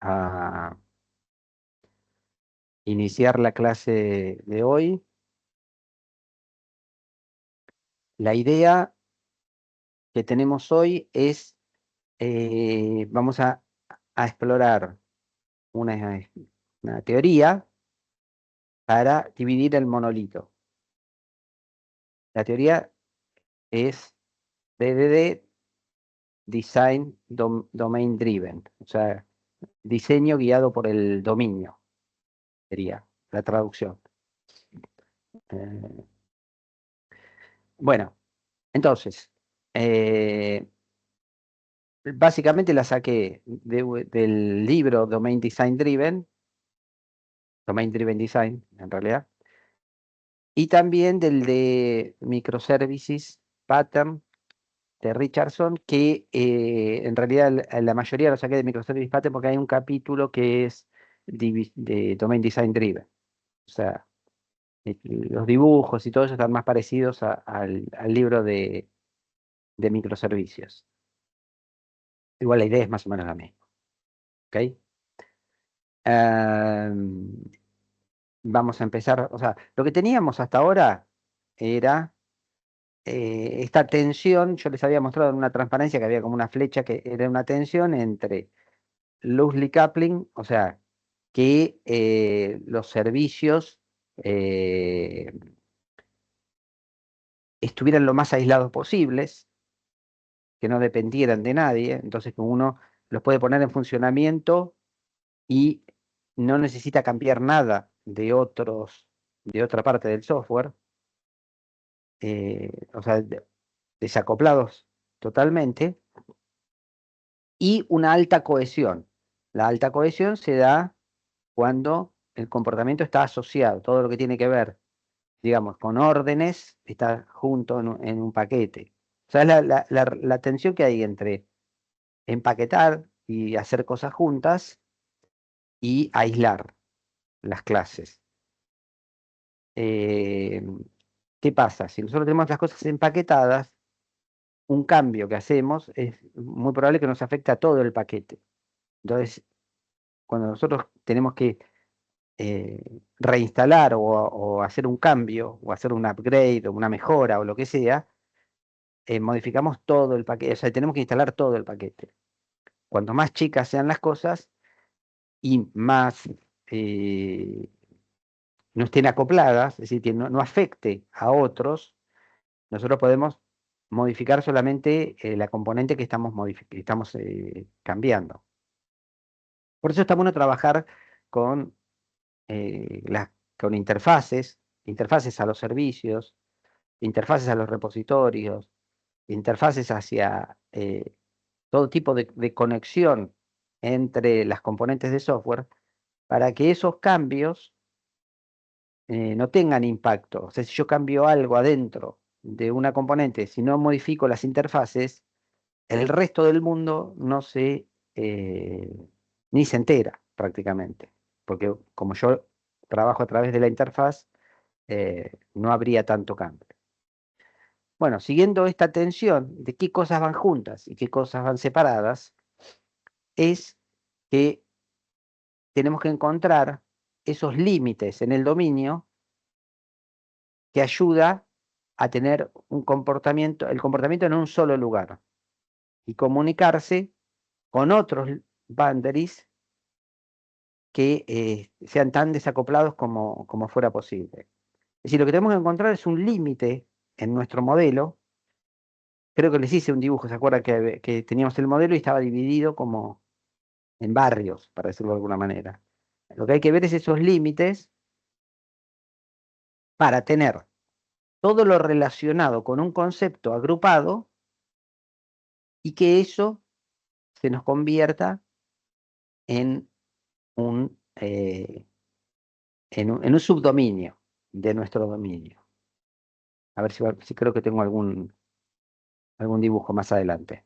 a iniciar la clase de hoy. La idea que tenemos hoy es, vamos a explorar una, una teoría para dividir el monolito. La teoría es DDD, Design Domain Driven, o sea, diseño guiado por el dominio, sería la traducción. Eh, bueno, entonces, eh, básicamente la saqué del libro Domain Driven Design, en realidad, y también del de Microservices Pattern de Richardson, que en realidad la mayoría lo saqué de Microservices Pattern porque hay un capítulo que es de Domain Design Driven. O sea, los dibujos y todo eso están más parecidos al libro de microservicios. Igual la idea es más o menos la misma. ¿Ok? Em, Vamos a empezar. O sea, lo que teníamos hasta ahora era esta tensión. Yo les había mostrado en una transparencia que había como una flecha que era una tensión entre loosely coupling, o sea, que los servicios eh, estuvieran lo más aislados posibles, que no dependieran de nadie, entonces que uno los puede poner en funcionamiento y no necesita cambiar nada de otra parte del software, o sea, desacoplados totalmente, y una alta cohesión. La alta cohesión se da cuando el comportamiento está asociado, todo lo que tiene que ver, digamos, con órdenes, está junto en un paquete. O sea, es la tensión que hay entre empaquetar y hacer cosas juntas y aislar las clases. Eh, ¿Qué pasa? Si nosotros tenemos las cosas empaquetadas, un cambio que hacemos es muy probable que nos afecte a todo el paquete. Entonces, cuando nosotros tenemos que reinstalar o hacer un cambio, o hacer un upgrade, o una mejora, o lo que sea, modificamos todo el paquete, o sea, tenemos que instalar todo el paquete. Cuanto más chicas sean las cosas y más eh, no estén acopladas, es decir, que no afecte a otros, nosotros podemos modificar solamente la componente que estamos cambiando. Por eso está bueno trabajar con, con interfaces a los servicios, interfaces a los repositorios, interfaces hacia todo tipo de conexión entre las componentes de software para que esos cambios no tengan impacto. O sea, si yo cambio algo adentro de una componente, si no modifico las interfaces, el resto del mundo no se, ni se entera prácticamente, porque como yo trabajo a través de la interfaz, no habría tanto cambio. Bueno, siguiendo esta tensión de qué cosas van juntas y qué cosas van separadas, es que tenemos que encontrar esos límites en el dominio que ayuda a tener un comportamiento, el comportamiento en un solo lugar y comunicarse con otros boundaries que sean tan desacoplados como fuera posible. Es decir, lo que tenemos que encontrar es un límite en nuestro modelo. Creo que les hice un dibujo, ¿se acuerdan que teníamos el modelo y estaba dividido como en barrios, para decirlo de alguna manera? Lo que hay que ver es esos límites para tener todo lo relacionado con un concepto agrupado y que eso se nos convierta en en un subdominio de nuestro dominio. A ver si creo que tengo algún dibujo más adelante.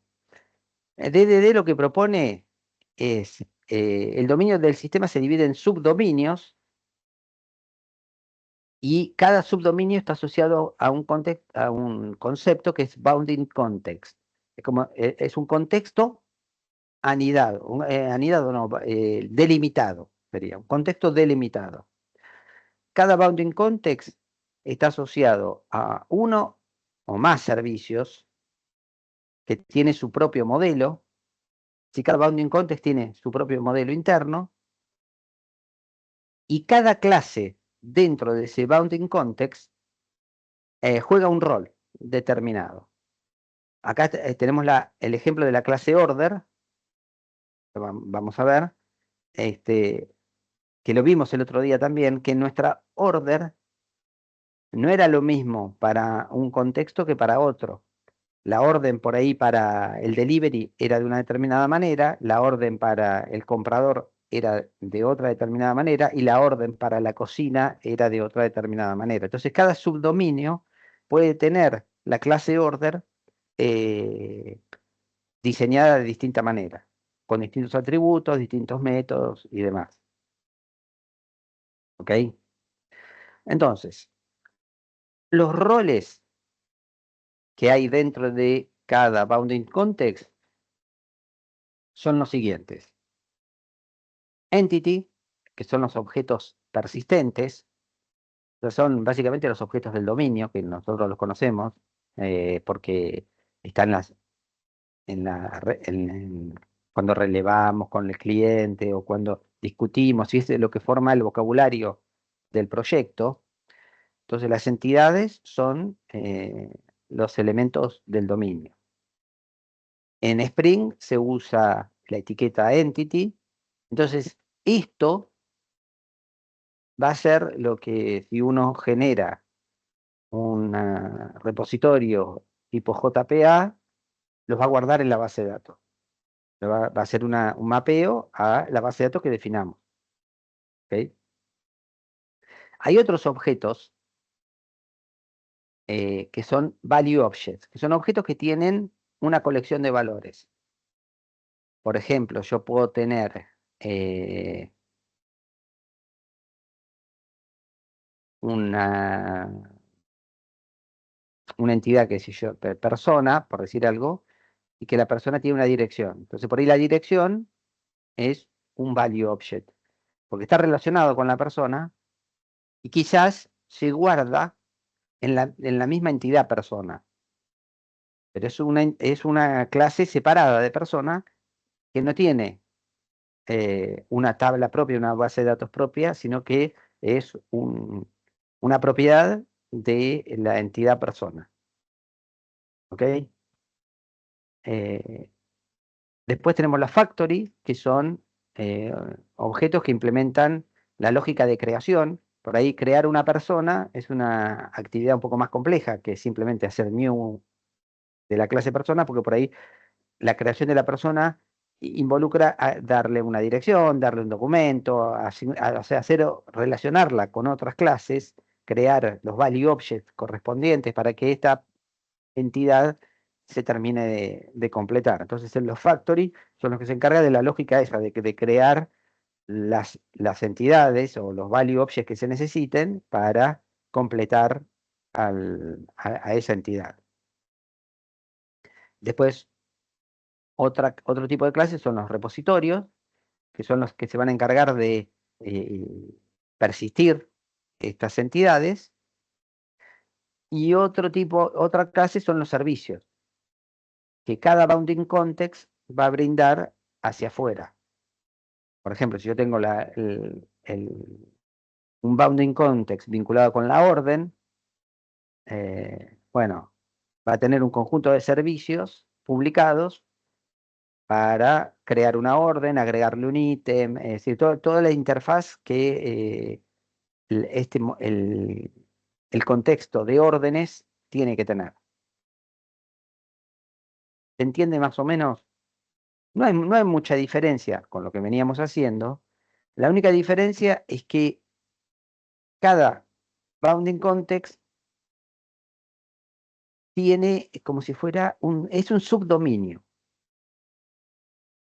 DDD lo que propone es, el dominio del sistema se divide en subdominios y cada subdominio está asociado a a un concepto que es bounding context. Es un contexto anidado, anidado no, delimitado, sería un contexto delimitado. Cada bounding context está asociado a uno o más servicios que tiene su propio modelo. Si cada bounding context tiene su propio modelo interno, y cada clase dentro de ese bounding context juega un rol determinado. Acá tenemos el ejemplo de la clase order, vamos a ver, que lo vimos el otro día también, que nuestra order no era lo mismo para un contexto que para otro. La orden por ahí para el delivery era de una determinada manera, la orden para el comprador era de otra determinada manera y la orden para la cocina era de otra determinada manera. Entonces, cada subdominio puede tener la clase order eh, diseñada de distinta manera, con distintos atributos, distintos métodos y demás. ¿Ok? Entonces, los roles que hay dentro de cada bounding context son los siguientes. Entity, que son los objetos persistentes, son básicamente los objetos del dominio, que nosotros los conocemos, porque están cuando relevamos con el cliente o cuando discutimos, y es lo que forma el vocabulario del proyecto. Entonces las entidades son los elementos del dominio. En Spring se usa la etiqueta entity, entonces esto va a ser lo que si uno genera un repositorio tipo JPA, los va a guardar en la base de datos. Va a ser un mapeo a la base de datos que definamos. ¿Okay? Hay otros objetos que son value objects, que son objetos que tienen una colección de valores. Por ejemplo, yo puedo tener una entidad que es persona, por decir algo, y que la persona tiene una dirección. Entonces, por ahí la dirección es un value object, porque está relacionado con la persona y quizás se guarda en la misma entidad persona, pero es una clase separada de persona que no tiene una tabla propia, una base de datos propia, sino que es una propiedad de la entidad persona. ¿Ok? Eh, Después tenemos la factory, que son objetos que implementan la lógica de creación. Por ahí crear una persona es una actividad un poco más compleja que simplemente hacer new de la clase persona, porque por ahí la creación de la persona involucra darle una dirección, darle un documento, o sea, relacionarla con otras clases, crear los value objects correspondientes para que esta entidad se termine de completar. Entonces, en los factory son los que se encargan de la lógica esa, de crear las entidades o los value objects que se necesiten para completar a esa entidad. Después, otro tipo de clases son los repositorios, que son los que se van a encargar de persistir estas entidades. Y otra clase son los servicios, que cada bounding context va a brindar hacia afuera. Por ejemplo, si yo tengo un bounding context vinculado con la orden, bueno, va a tener un conjunto de servicios publicados para crear una orden, agregarle un ítem, es decir, toda la interfaz que el contexto de órdenes tiene que tener. ¿Se entiende más o menos? No hay mucha diferencia con lo que veníamos haciendo. La única diferencia es que cada bounding context tiene como si fuera es un subdominio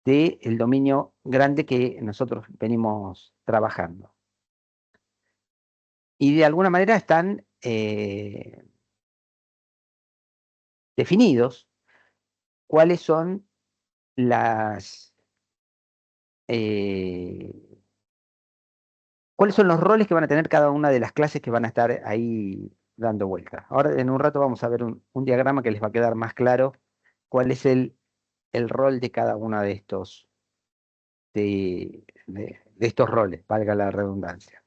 del dominio grande que nosotros venimos trabajando. Y de alguna manera están definidos cuáles son eh, cuáles son los roles que van a tener cada una de las clases que van a estar ahí dando vueltas. Ahora en un rato vamos a ver un diagrama que les va a quedar más claro cuál es el rol de cada una de estos, de estos roles, valga la redundancia.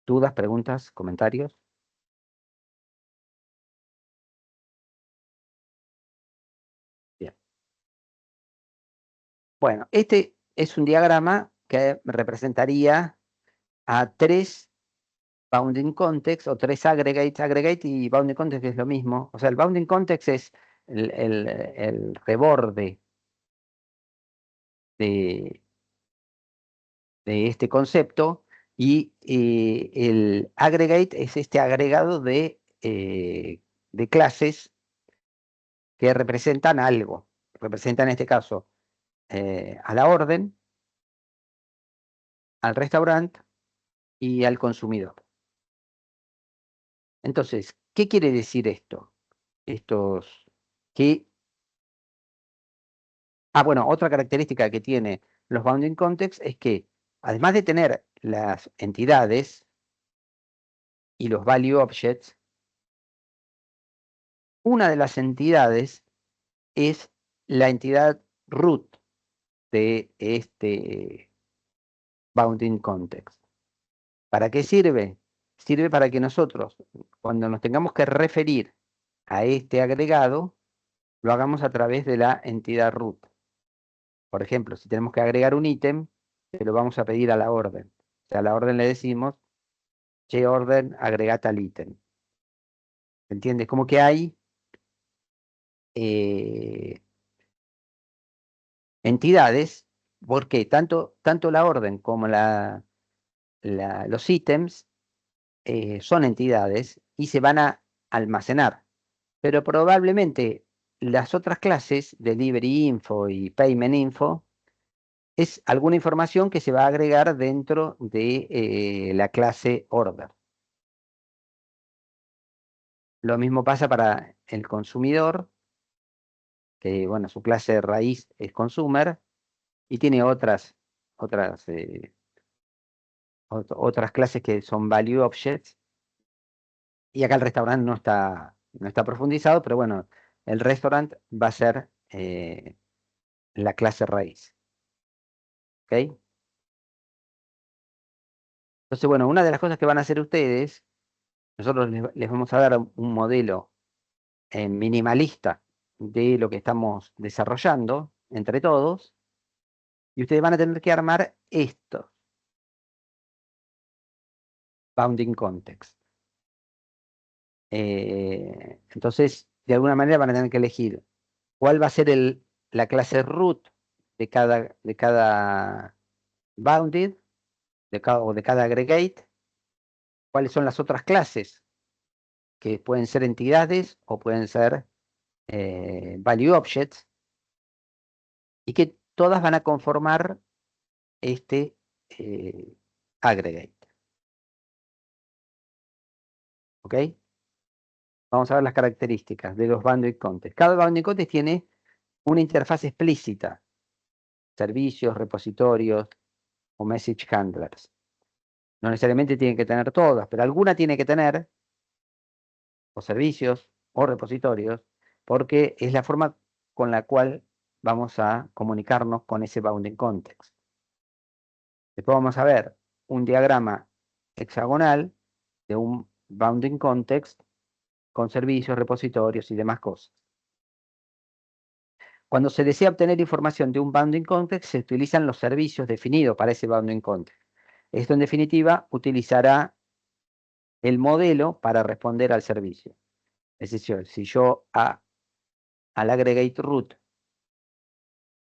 ¿Dudas, preguntas, comentarios? Bien. Bueno, este es un diagrama que representaría a tres bounding context o tres aggregates. Aggregate y bounding context es lo mismo. O sea, el bounding context es el reborde de, de este concepto y el aggregate es este agregado de clases que representan algo. Representan en este caso a la orden, al restaurante y al consumidor. Entonces, ¿qué quiere decir esto? Estos que bueno, otra característica que tiene los bounding contexts es que, además de tener las entidades y los value objects, una de las entidades es la entidad root de este bounding context. ¿Para qué sirve? Sirve para que nosotros, cuando nos tengamos que referir a este agregado, lo hagamos a través de la entidad root. Por ejemplo, si tenemos que agregar un ítem, se lo vamos a pedir a la orden. O sea, a la orden le decimos orden agrega tal ítem. ¿Entiendes? Como que hay eh, entidades, porque tanto la orden como los ítems son entidades y se van a almacenar. Pero probablemente las otras clases, Delivery Info y Payment Info, es alguna información que se va a agregar dentro de la clase Order. Lo mismo pasa para el consumidor, que bueno, su clase raíz es consumer y tiene otras, otras clases que son value objects. Y acá el restaurante no está profundizado, pero bueno, el restaurant va a ser la clase raíz. ¿Ok? Entonces, bueno, una de las cosas que van a hacer ustedes, nosotros les vamos a dar un modelo minimalista de lo que estamos desarrollando entre todos, y ustedes van a tener que armar estos bounding context. Entonces, de alguna manera van a tener que elegir cuál va a ser la clase root de cada bounded, o de cada aggregate, cuáles son las otras clases, que pueden ser entidades o pueden ser value objects, y que todas van a conformar este aggregate. ¿Ok? Vamos a ver las características de los bounding context. Cada bounding context tiene una interfaz explícita, servicios, repositorios o message handlers. No necesariamente tienen que tener todas, pero alguna tiene que tener, o servicios, o repositorios, porque es la forma con la cual vamos a comunicarnos con ese bounding context. Después vamos a ver un diagrama hexagonal de un bounding context con servicios, repositorios y demás cosas. Cuando se desea obtener información de un bounding context, se utilizan los servicios definidos para ese bounding context. Esto, en definitiva, utilizará el modelo para responder al servicio. Es decir, si yo al aggregate root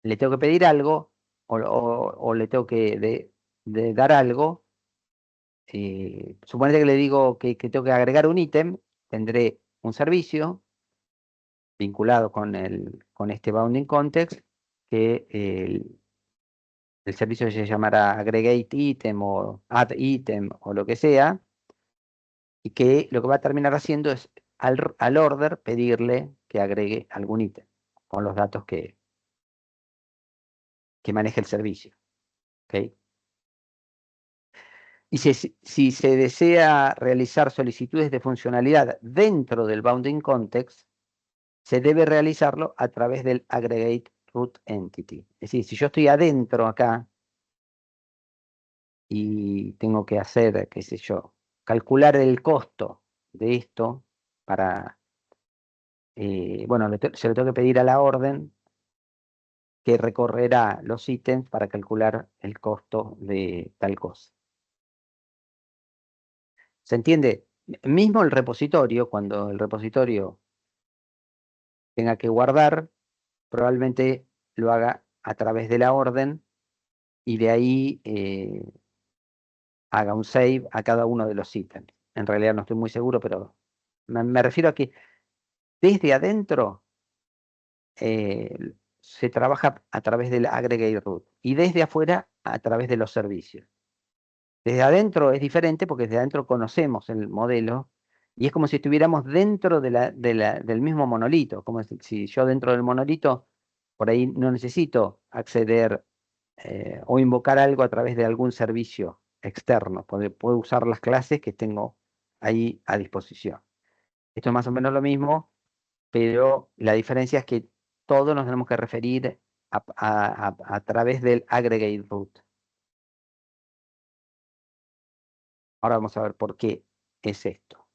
le tengo que pedir algo o le tengo que dar algo, suponete que le digo que tengo que agregar un ítem, tendré un servicio vinculado con este bounding context, que el servicio se llamará aggregate item o add item o lo que sea, y que lo que va a terminar haciendo es al order pedirle que agregue algún ítem con los datos que maneja el servicio. ¿Ok? Y si se desea realizar solicitudes de funcionalidad dentro del bounding context, se debe realizarlo a través del aggregate root entity. Es decir, si yo estoy adentro acá y tengo que hacer, qué sé yo, calcular el costo de esto para, bueno, se lo tengo que pedir a la orden que recorrerá los ítems para calcular el costo de tal cosa. ¿Se entiende? Mismo el repositorio, cuando el repositorio tenga que guardar, probablemente lo haga a través de la orden y de ahí haga un save a cada uno de los ítems. En realidad no estoy muy seguro, pero me refiero a que desde adentro se trabaja a través del aggregate root y desde afuera a través de los servicios. Desde adentro es diferente porque desde adentro conocemos el modelo y es como si estuviéramos dentro del mismo monolito, como si yo dentro del monolito por ahí no necesito acceder o invocar algo a través de algún servicio externo, puedo usar las clases que tengo ahí a disposición. Esto es más o menos lo mismo, pero la diferencia es que todos nos tenemos que referir a través del aggregate root. Ahora vamos a ver por qué es esto.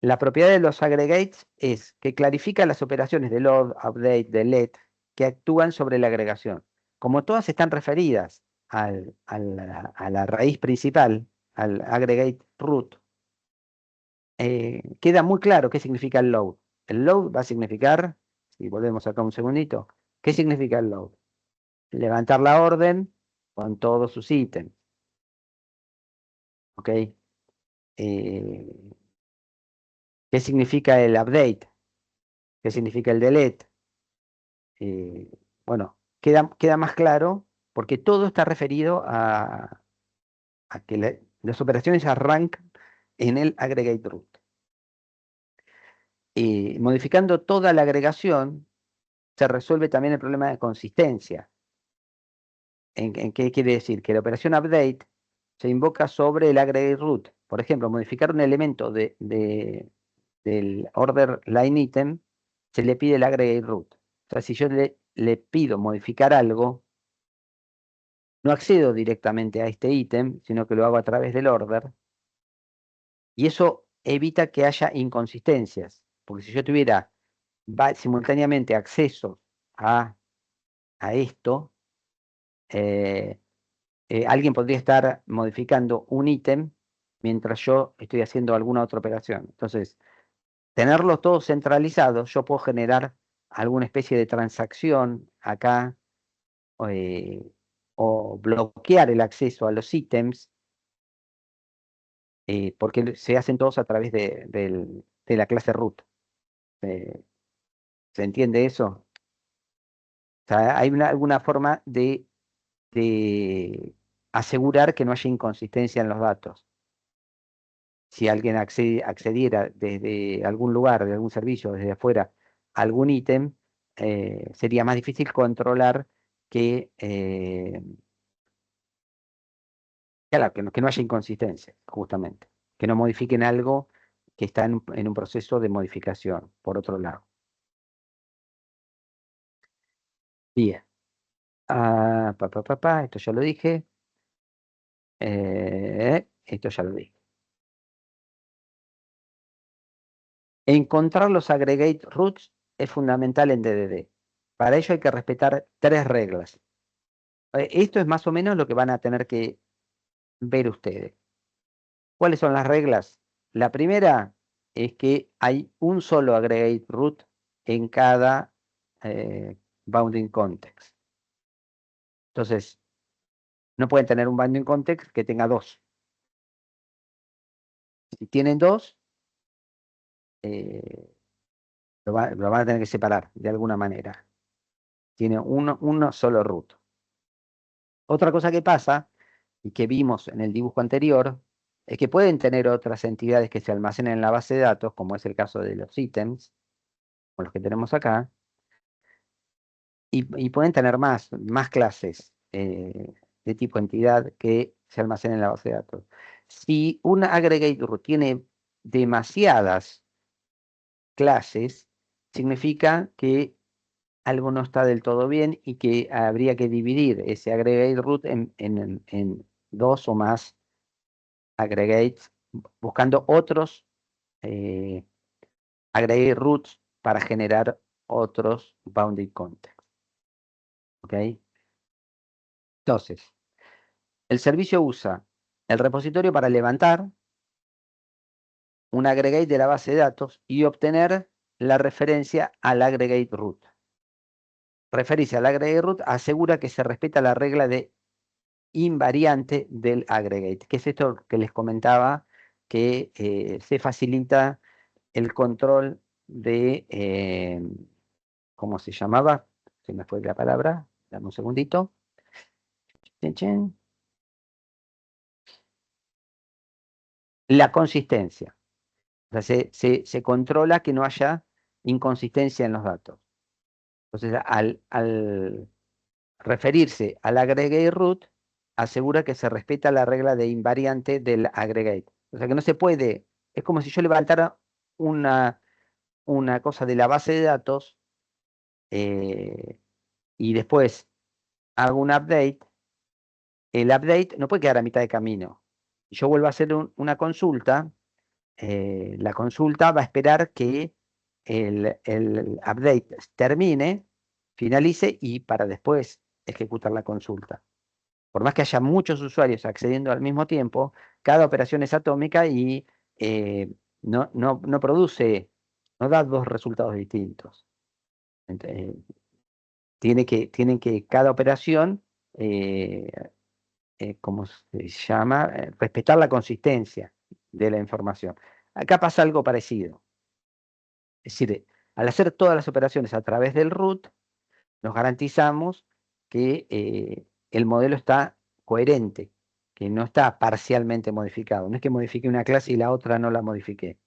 La propiedad de los aggregates es que clarifica las operaciones de load, update, delete que actúan sobre la agregación. Como todas están referidas a la raíz principal, al aggregate root, queda muy claro qué significa el load. El load va a significar, si volvemos acá un segundito, ¿qué significa el load? Levantar la orden con todos sus ítems. ¿Ok? ¿Qué significa el update? ¿Qué significa el delete? Bueno, queda más claro porque todo está referido a que las operaciones arrancan en el aggregate root. Modificando toda la agregación, se resuelve también el problema de consistencia. ¿En qué quiere decir? Que la operación update se invoca sobre el aggregate root. Por ejemplo, modificar un elemento del order line item, se le pide el aggregate root. O sea, si yo le pido modificar algo, no accedo directamente a este ítem, sino que lo hago a través del order. Y eso evita que haya inconsistencias. Porque si yo tuviera simultáneamente acceso a esto, alguien podría estar modificando un ítem mientras yo estoy haciendo alguna otra operación. Entonces, tenerlos todos centralizados, yo puedo generar alguna especie de transacción acá eh, o bloquear el acceso a los ítems porque se hacen todos a través de la clase root. Eh, ¿Se entiende eso? O sea, hay alguna forma de asegurar que no haya inconsistencia en los datos. Si alguien accediera desde algún lugar, de algún servicio, desde afuera, a algún ítem, sería más difícil controlar claro, que no haya inconsistencia, justamente. Que no modifiquen algo que está en un proceso de modificación, por otro lado. Bien. Esto ya lo dije. Esto ya lo dije. Encontrar los aggregate roots es fundamental en DDD. Para ello hay que respetar tres reglas. Esto es más o menos lo que van a tener que ver ustedes. ¿Cuáles son las reglas? La primera es que hay un solo aggregate root en cada bounding context. Entonces, no pueden tener un bounding context que tenga dos. Si tienen dos, eh, lo van a tener que separar de alguna manera. Tiene uno solo root. Otra cosa que pasa, y que vimos en el dibujo anterior, es que pueden tener otras entidades que se almacenan en la base de datos, como es el caso de los ítems, como los que tenemos acá, y pueden tener más clases de tipo entidad que se almacenan en la base de datos. Si una aggregate root tiene demasiadas clases, significa que algo no está del todo bien y que habría que dividir ese aggregate root en dos o más aggregates, buscando otros eh, aggregate roots para generar otros bounded contexts. ¿Ok? Entonces, el servicio usa el repositorio para levantar un aggregate de la base de datos y obtener la referencia al aggregate root. Referirse al aggregate root asegura que se respeta la regla de invariante del aggregate, que es esto que les comentaba, que se facilita el control de, ¿cómo se llamaba? Se me fue la palabra, dame un segundito. Chin, chin. La consistencia. O sea, se controla que no haya inconsistencia en los datos. Entonces, al referirse al aggregate root, asegura que se respeta la regla de invariante del aggregate. O sea que no se puede, es como si yo levantara una cosa de la base de datos y después hago un update. El update no puede quedar a mitad de camino. Yo vuelvo a hacer una consulta, la consulta va a esperar que el update termine, finalice y para después ejecutar la consulta. Por más que haya muchos usuarios accediendo al mismo tiempo, cada operación es atómica y no produce, no da dos resultados distintos. Tienen que cada operación, eh, ¿cómo se llama? Respetar la consistencia de la información. Acá pasa algo parecido. Es decir, al hacer todas las operaciones a través del root, nos garantizamos que el modelo está coherente, que no está parcialmente modificado. No es que modifique una clase y la otra no la modifique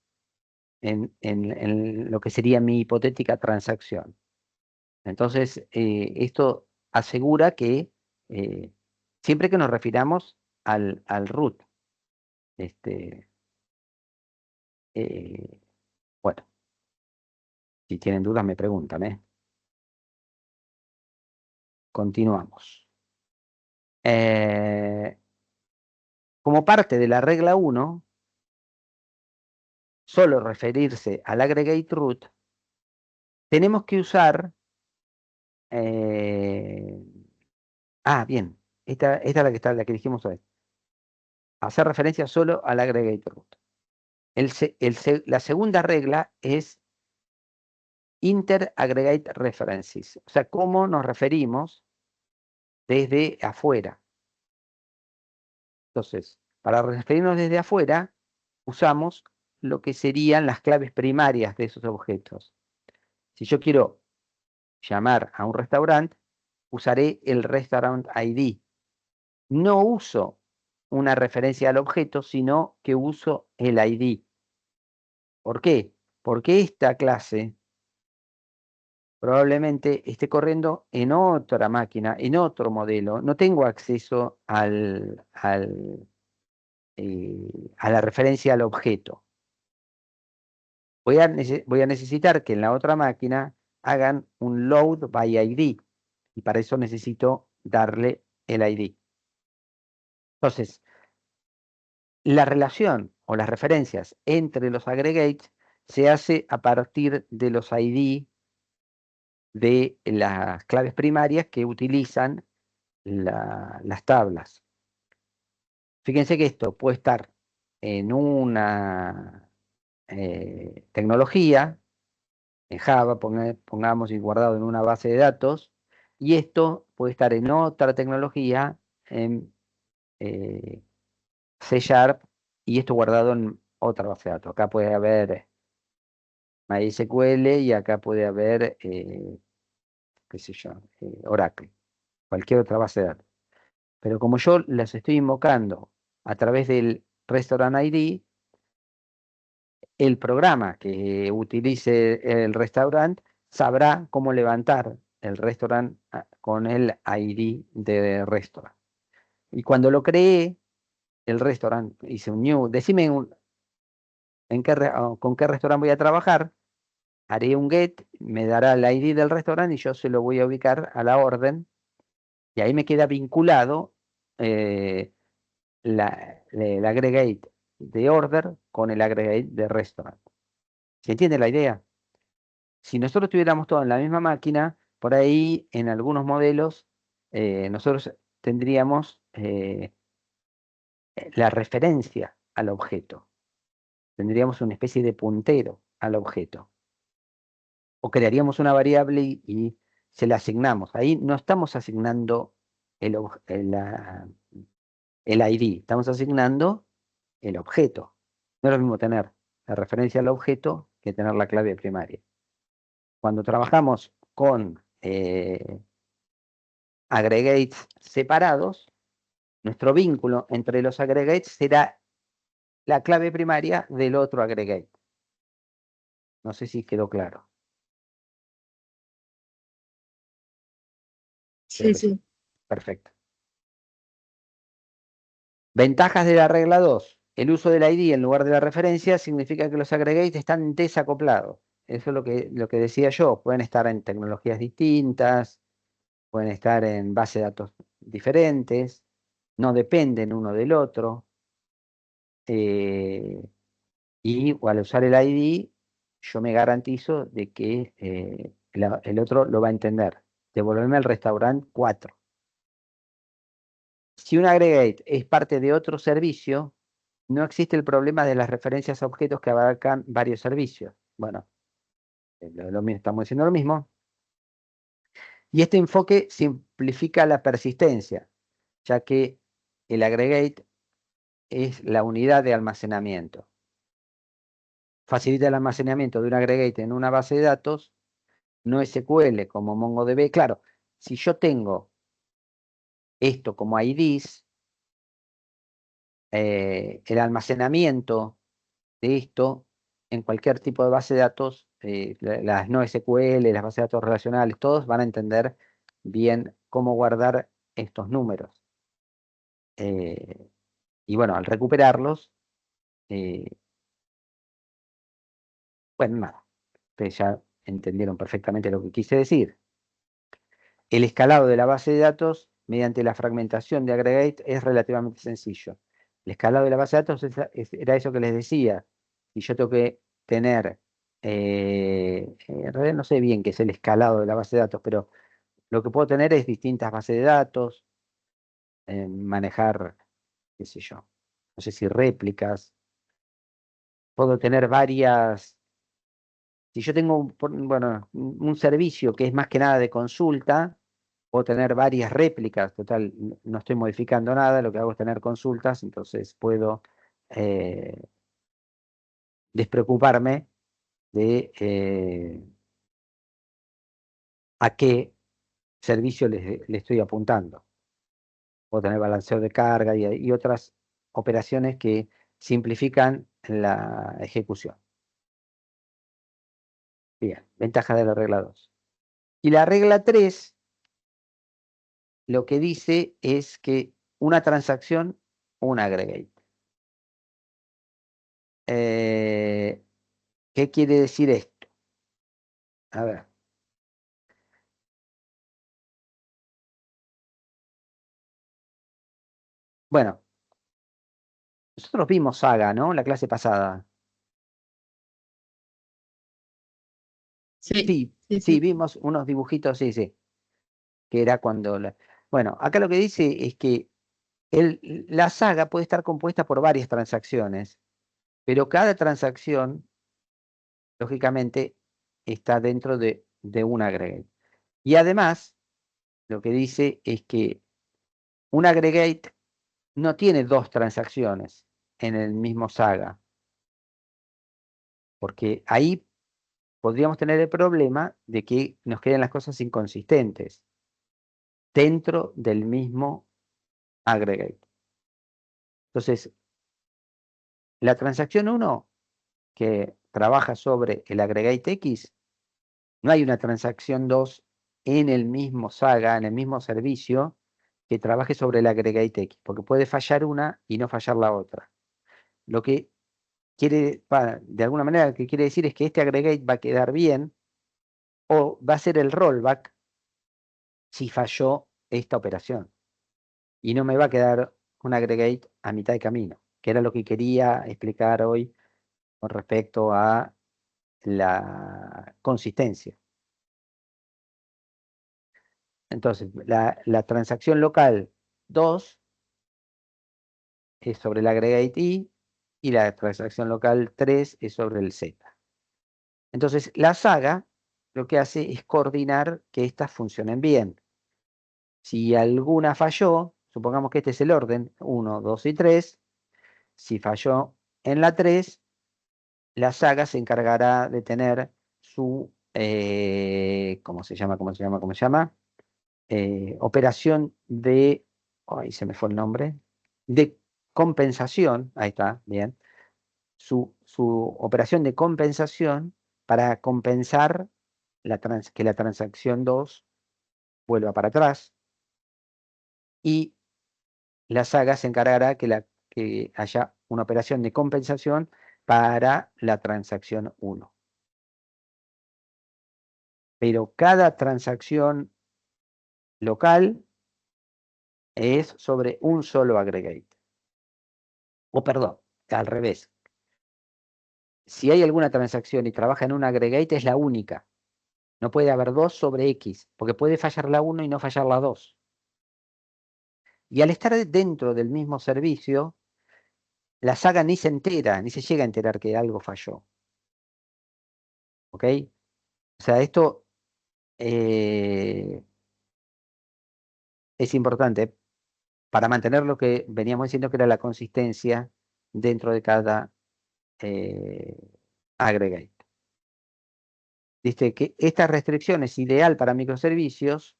en lo que sería mi hipotética transacción. Entonces, esto asegura que siempre que nos refiramos al root, este, eh, bueno, si tienen dudas me preguntan, ¿eh? Continuamos. Como parte de la regla 1, solo referirse al aggregate root, tenemos que usar, bien, esta es la que dijimos hoy, hacer referencia solo al aggregate root. La segunda regla es inter-aggregate references, o sea, cómo nos referimos desde afuera. Entonces, para referirnos desde afuera, usamos lo que serían las claves primarias de esos objetos. Si yo quiero llamar a un restaurante, usaré el restaurant ID. No uso una referencia al objeto, sino que uso el ID. ¿Por qué? Porque esta clase probablemente esté corriendo en otra máquina, en otro modelo. No tengo acceso a la referencia al objeto. Voy a necesitar que en la otra máquina hagan un load by ID. Y para eso necesito darle el ID. Entonces, la relación o las referencias entre los aggregates se hace a partir de los ID de las claves primarias que utilizan las tablas. Fíjense que esto puede estar en una tecnología, en Java, pongamos y guardado en una base de datos, y esto puede estar en otra tecnología, en C Sharp, y esto guardado en otra base de datos. Acá puede haber MySQL y acá puede haber, qué sé yo, Oracle, cualquier otra base de datos. Pero como yo las estoy invocando a través del Restaurant ID, el programa que utilice el restaurante sabrá cómo levantar el restaurant con el ID de restaurant. Y cuando lo creé, el restaurant, hice un new, decime con qué restaurante voy a trabajar, haré un get, me dará el ID del restaurante y yo se lo voy a ubicar a la orden, y ahí me queda vinculado el aggregate de order con el aggregate de restaurant. ¿Se entiende la idea? Si nosotros tuviéramos todo en la misma máquina, por ahí en algunos modelos nosotros tendríamos la referencia al objeto. Tendríamos una especie de puntero al objeto. O crearíamos una variable y se la asignamos. Ahí no estamos asignando el ID, estamos asignando el objeto. No es lo mismo tener la referencia al objeto que tener la clave primaria. Cuando trabajamos con aggregates separados, nuestro vínculo entre los aggregates será la clave primaria del otro aggregate. No sé si quedó claro. Creo Sí, que sí. sí. Perfecto. Ventajas de la regla 2. El uso del ID en lugar de la referencia significa que los aggregates están desacoplados. Eso es lo que decía yo. Pueden estar en tecnologías distintas, pueden estar en bases de datos diferentes, no dependen uno del otro. Y al usar el ID, yo me garantizo de que el otro lo va a entender. Devolverme al restaurante 4. Si un aggregate es parte de otro servicio, no existe el problema de las referencias a objetos que abarcan varios servicios. Bueno, estamos diciendo lo mismo. Y este enfoque simplifica la persistencia, ya que el aggregate es la unidad de almacenamiento. Facilita el almacenamiento de un aggregate en una base de datos no SQL como MongoDB. Claro, si yo tengo esto como IDs, el almacenamiento de esto en cualquier tipo de base de datos, las no SQL, las bases de datos relacionales, todos van a entender bien cómo guardar estos números. Y bueno, al recuperarlos, eh, bueno, nada, ustedes ya entendieron perfectamente lo que quise decir. El escalado de la base de datos mediante la fragmentación de aggregate es relativamente sencillo. El escalado de la base de datos era eso que les decía. Si yo tengo que tener, en realidad no sé bien qué es el escalado de la base de datos, pero lo que puedo tener es distintas bases de datos, manejar, qué sé yo, no sé si réplicas, puedo tener varias. Si yo tengo, bueno, un servicio que es más que nada de consulta, puedo tener varias réplicas, total, no estoy modificando nada, lo que hago es tener consultas, entonces puedo eh, despreocuparme de a qué servicio le estoy apuntando. Puedo tener balanceo de carga y otras operaciones que simplifican la ejecución. Bien, ventaja de la regla 2. Y la regla 3 lo que dice es que una transacción, un aggregate. ¿Qué quiere decir esto? A ver. Bueno, nosotros vimos Saga, ¿no? La clase pasada. Sí, Sí, sí, sí, sí. vimos unos dibujitos, sí, sí, que era cuando... Bueno, acá lo que dice es que la saga puede estar compuesta por varias transacciones, pero cada transacción, lógicamente, está dentro de un aggregate. Y además, lo que dice es que un aggregate no tiene dos transacciones en el mismo saga, porque ahí podríamos tener el problema de que nos queden las cosas inconsistentes dentro del mismo aggregate. Entonces, la transacción 1 que trabaja sobre el aggregate X, no hay una transacción 2 en el mismo saga, en el mismo servicio, que trabaje sobre el aggregate X, porque puede fallar una y no fallar la otra. Lo que de alguna manera, lo que quiere decir es que este aggregate va a quedar bien o va a ser el rollback si falló esta operación. Y no me va a quedar un aggregate a mitad de camino, que era lo que quería explicar hoy con respecto a la consistencia. Entonces, la transacción local 2 es sobre el aggregate I y la transacción local 3 es sobre el Z. Entonces, la saga lo que hace es coordinar que estas funcionen bien. Si alguna falló, supongamos que este es el orden, 1, 2 y 3, si falló en la 3, la saga se encargará de tener su, ¿cómo se llama? ¿Cómo se llama? ¿Cómo se llama? Operación de, ay, se me fue el nombre, de compensación, ahí está, bien, su operación de compensación para compensar que la transacción 2 vuelva para atrás, y la saga se encargará que haya una operación de compensación para la transacción 1. Pero cada transacción local es sobre un solo aggregate. O perdón, al revés. Si hay alguna transacción y trabaja en un aggregate, es la única. No puede haber 2 sobre X, porque puede fallar la 1 y no fallar la 2. Y al estar dentro del mismo servicio, la saga ni se entera, ni se llega a enterar que algo falló. ¿Ok? O sea, esto es importante para mantener lo que veníamos diciendo que era la consistencia dentro de cada eh, aggregate. Dice que esta restricción es ideal para microservicios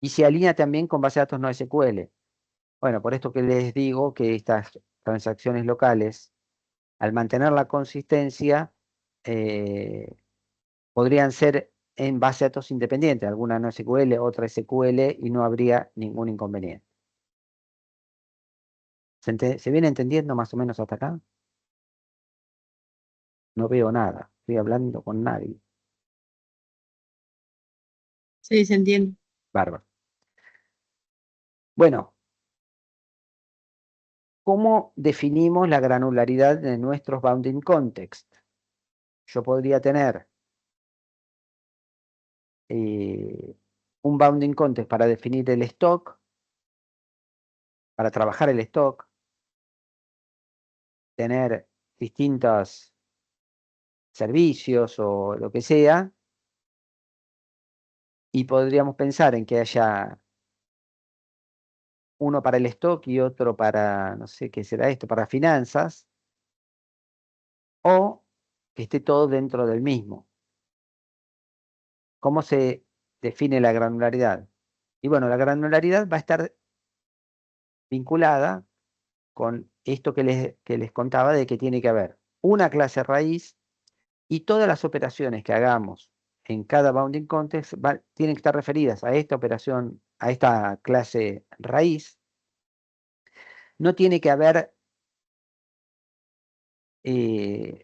y se alinea también con base de datos no SQL. Bueno, por esto que les digo que estas transacciones locales, al mantener la consistencia, podrían ser en base a datos independientes, alguna no SQL, otra SQL, y no habría ningún inconveniente. ¿Se viene entendiendo más o menos hasta acá? No veo nada, estoy hablando con nadie. Sí, se entiende. Bárbaro. Bueno, ¿cómo definimos la granularidad de nuestros bounding context? Yo podría tener un bounding context para definir el stock, para trabajar el stock, tener distintos servicios o lo que sea, y podríamos pensar en que haya uno para el stock y otro para, no sé qué será esto, para finanzas, o que esté todo dentro del mismo. ¿Cómo se define la granularidad? Y bueno, la granularidad va a estar vinculada con esto que les contaba de que tiene que haber una clase raíz y todas las operaciones que hagamos en cada bounding context tienen que estar referidas a esta operación, a esta clase raíz. No tiene que haber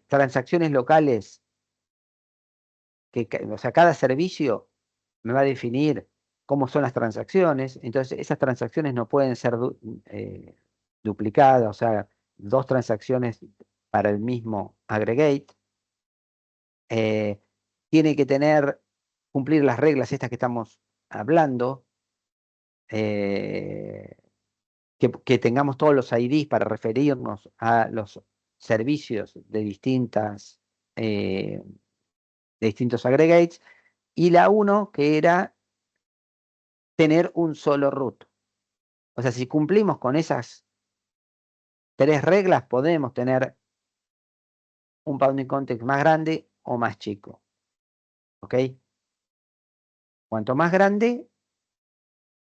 transacciones locales, o sea, cada servicio me va a definir cómo son las transacciones, entonces esas transacciones no pueden ser duplicadas, o sea, dos transacciones para el mismo aggregate. Eh, tiene que cumplir las reglas estas que estamos hablando, eh, que tengamos todos los IDs para referirnos a los servicios de distintos aggregates, y la 1 que era tener un solo root. O sea, si cumplimos con esas 3 reglas, podemos tener un bounding context más grande o más chico. ¿Ok? Cuanto más grande,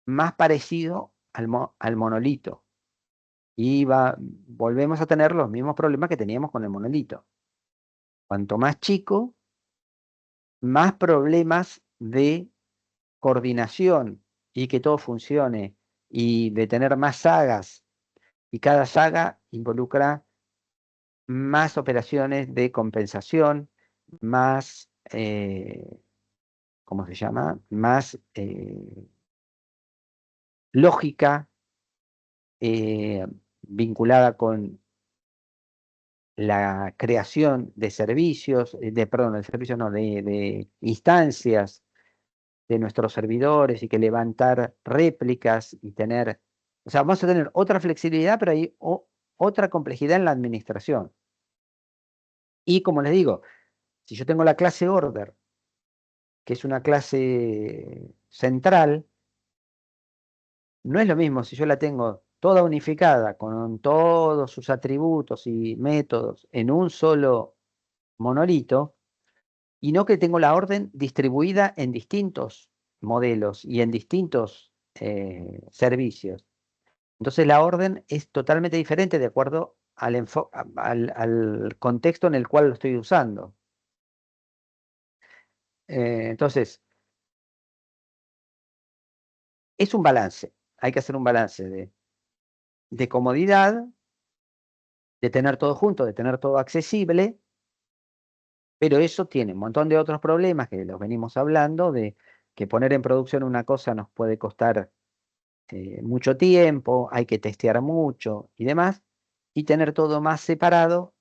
más parecido al monolito. Y volvemos a tener los mismos problemas que teníamos con el monolito. Cuanto más chico, más problemas de coordinación y que todo funcione y de tener más sagas, y cada saga involucra más operaciones de compensación, más, ¿cómo se llama? Más lógica vinculada con la creación de servicios, perdón, de servicios no, de instancias de nuestros servidores y que levantar réplicas y tener, o sea, vamos a tener otra flexibilidad, pero hay otra complejidad en la administración. Y como les digo, si yo tengo la clase order, que es una clase central, no es lo mismo si yo la tengo toda unificada con todos sus atributos y métodos en un solo monolito, y no que tengo la orden distribuida en distintos modelos y en distintos servicios. Entonces la orden es totalmente diferente de acuerdo al contexto en el cual lo estoy usando. Entonces, es un balance. Hay que hacer un balance de comodidad, de tener todo junto, de tener todo accesible, pero eso tiene un montón de otros problemas que los venimos hablando, de que poner en producción una cosa nos puede costar mucho tiempo, hay que testear mucho y demás, y tener todo más separado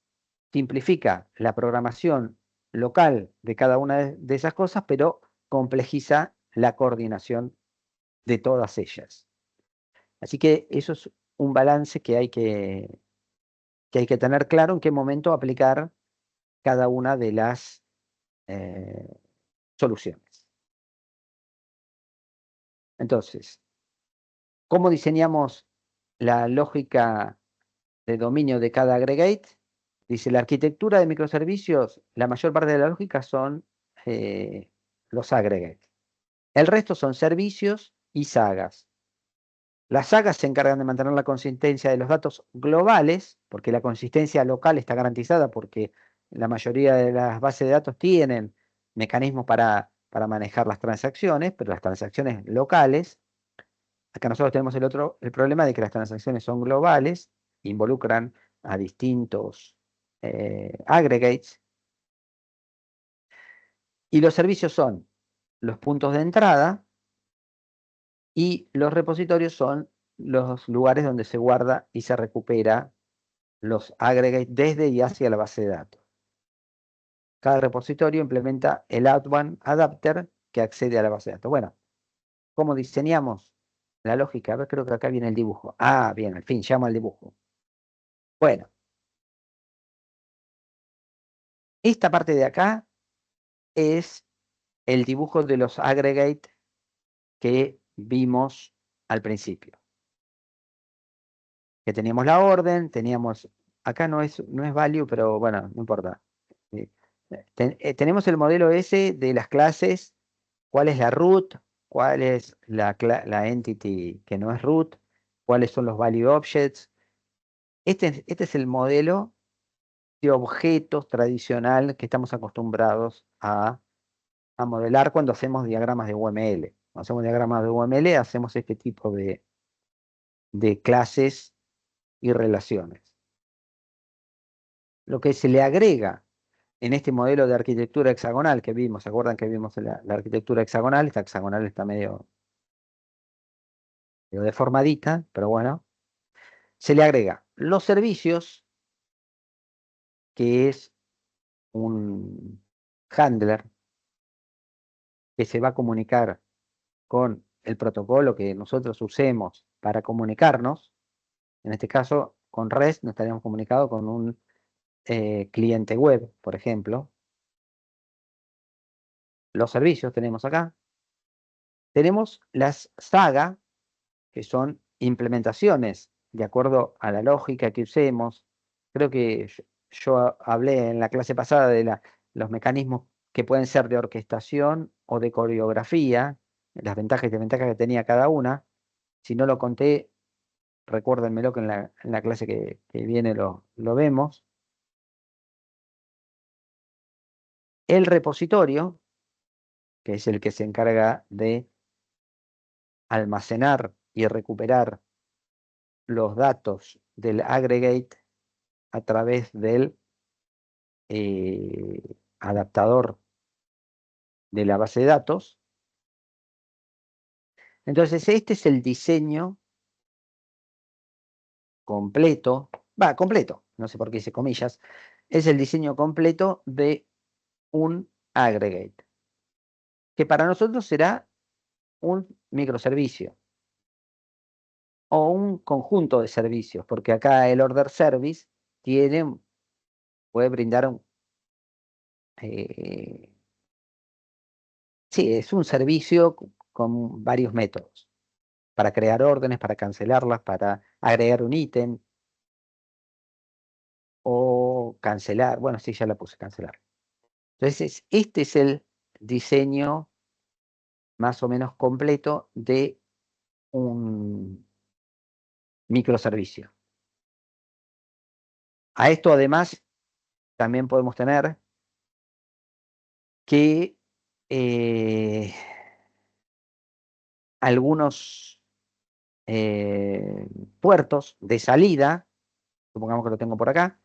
simplifica la programación local de cada una de esas cosas, pero complejiza la coordinación de todas ellas. Así que eso es un balance que hay que tener claro en qué momento aplicar cada una de las soluciones. Entonces, ¿cómo diseñamos la lógica de dominio de cada aggregate? Dice, la arquitectura de microservicios, la mayor parte de la lógica son los aggregates. El resto son servicios y sagas. Las sagas se encargan de mantener la consistencia de los datos globales, porque la consistencia local está garantizada porque la mayoría de las bases de datos tienen mecanismos para manejar las transacciones, pero las transacciones locales, acá nosotros tenemos el problema de que las transacciones son globales, involucran a distintos aggregates, y los servicios son los puntos de entrada, y los repositorios son los lugares donde se guarda y se recupera los aggregates desde y hacia la base de datos. Cada repositorio implementa el Outbound Adapter que accede a la base de datos. Bueno, ¿cómo diseñamos la lógica? A ver, creo que acá viene el dibujo. Ah, bien, al fin, llamo al dibujo. Bueno, esta parte de acá es el dibujo de los aggregates que vimos al principio. Que teníamos la orden, teníamos, acá no es value, pero bueno, no importa. Tenemos el modelo ese de las clases, cuál es la root, cuál es la entity que no es root, cuáles son los value objects. Este es el modelo de objetos tradicional que estamos acostumbrados a modelar cuando hacemos diagramas de UML. Cuando hacemos diagramas de UML, hacemos este tipo de clases y relaciones. Lo que se le agrega en este modelo de arquitectura hexagonal que vimos, ¿se acuerdan que vimos la arquitectura hexagonal? Esta hexagonal está medio deformadita, pero bueno. Se le agrega los servicios, que es un handler que se va a comunicar con el protocolo que nosotros usemos para comunicarnos. En este caso, con REST nos estaríamos comunicando con un cliente web, por ejemplo. Los servicios tenemos acá. Tenemos las saga, que son implementaciones de acuerdo a la lógica que usemos. Creo que yo hablé en la clase pasada de los mecanismos que pueden ser de orquestación o de coreografía, las ventajas y desventajas que tenía cada una. Si no lo conté, recuérdenmelo que en la clase que viene lo vemos. El repositorio, que es el que se encarga de almacenar y recuperar los datos del aggregate a través del adaptador de la base de datos. Entonces, este es el diseño completo, completo, no sé por qué hice comillas, es el diseño completo de un aggregate, que para nosotros será un microservicio o un conjunto de servicios, porque acá el order service puede brindar eh, sí, es un servicio con varios métodos, para crear órdenes, para cancelarlas, para agregar un ítem o cancelar, bueno, sí, ya la puse, cancelar. Entonces, este es el diseño más o menos completo de un microservicio. A esto además también podemos tener que algunos puertos de salida, supongamos que lo tengo por acá,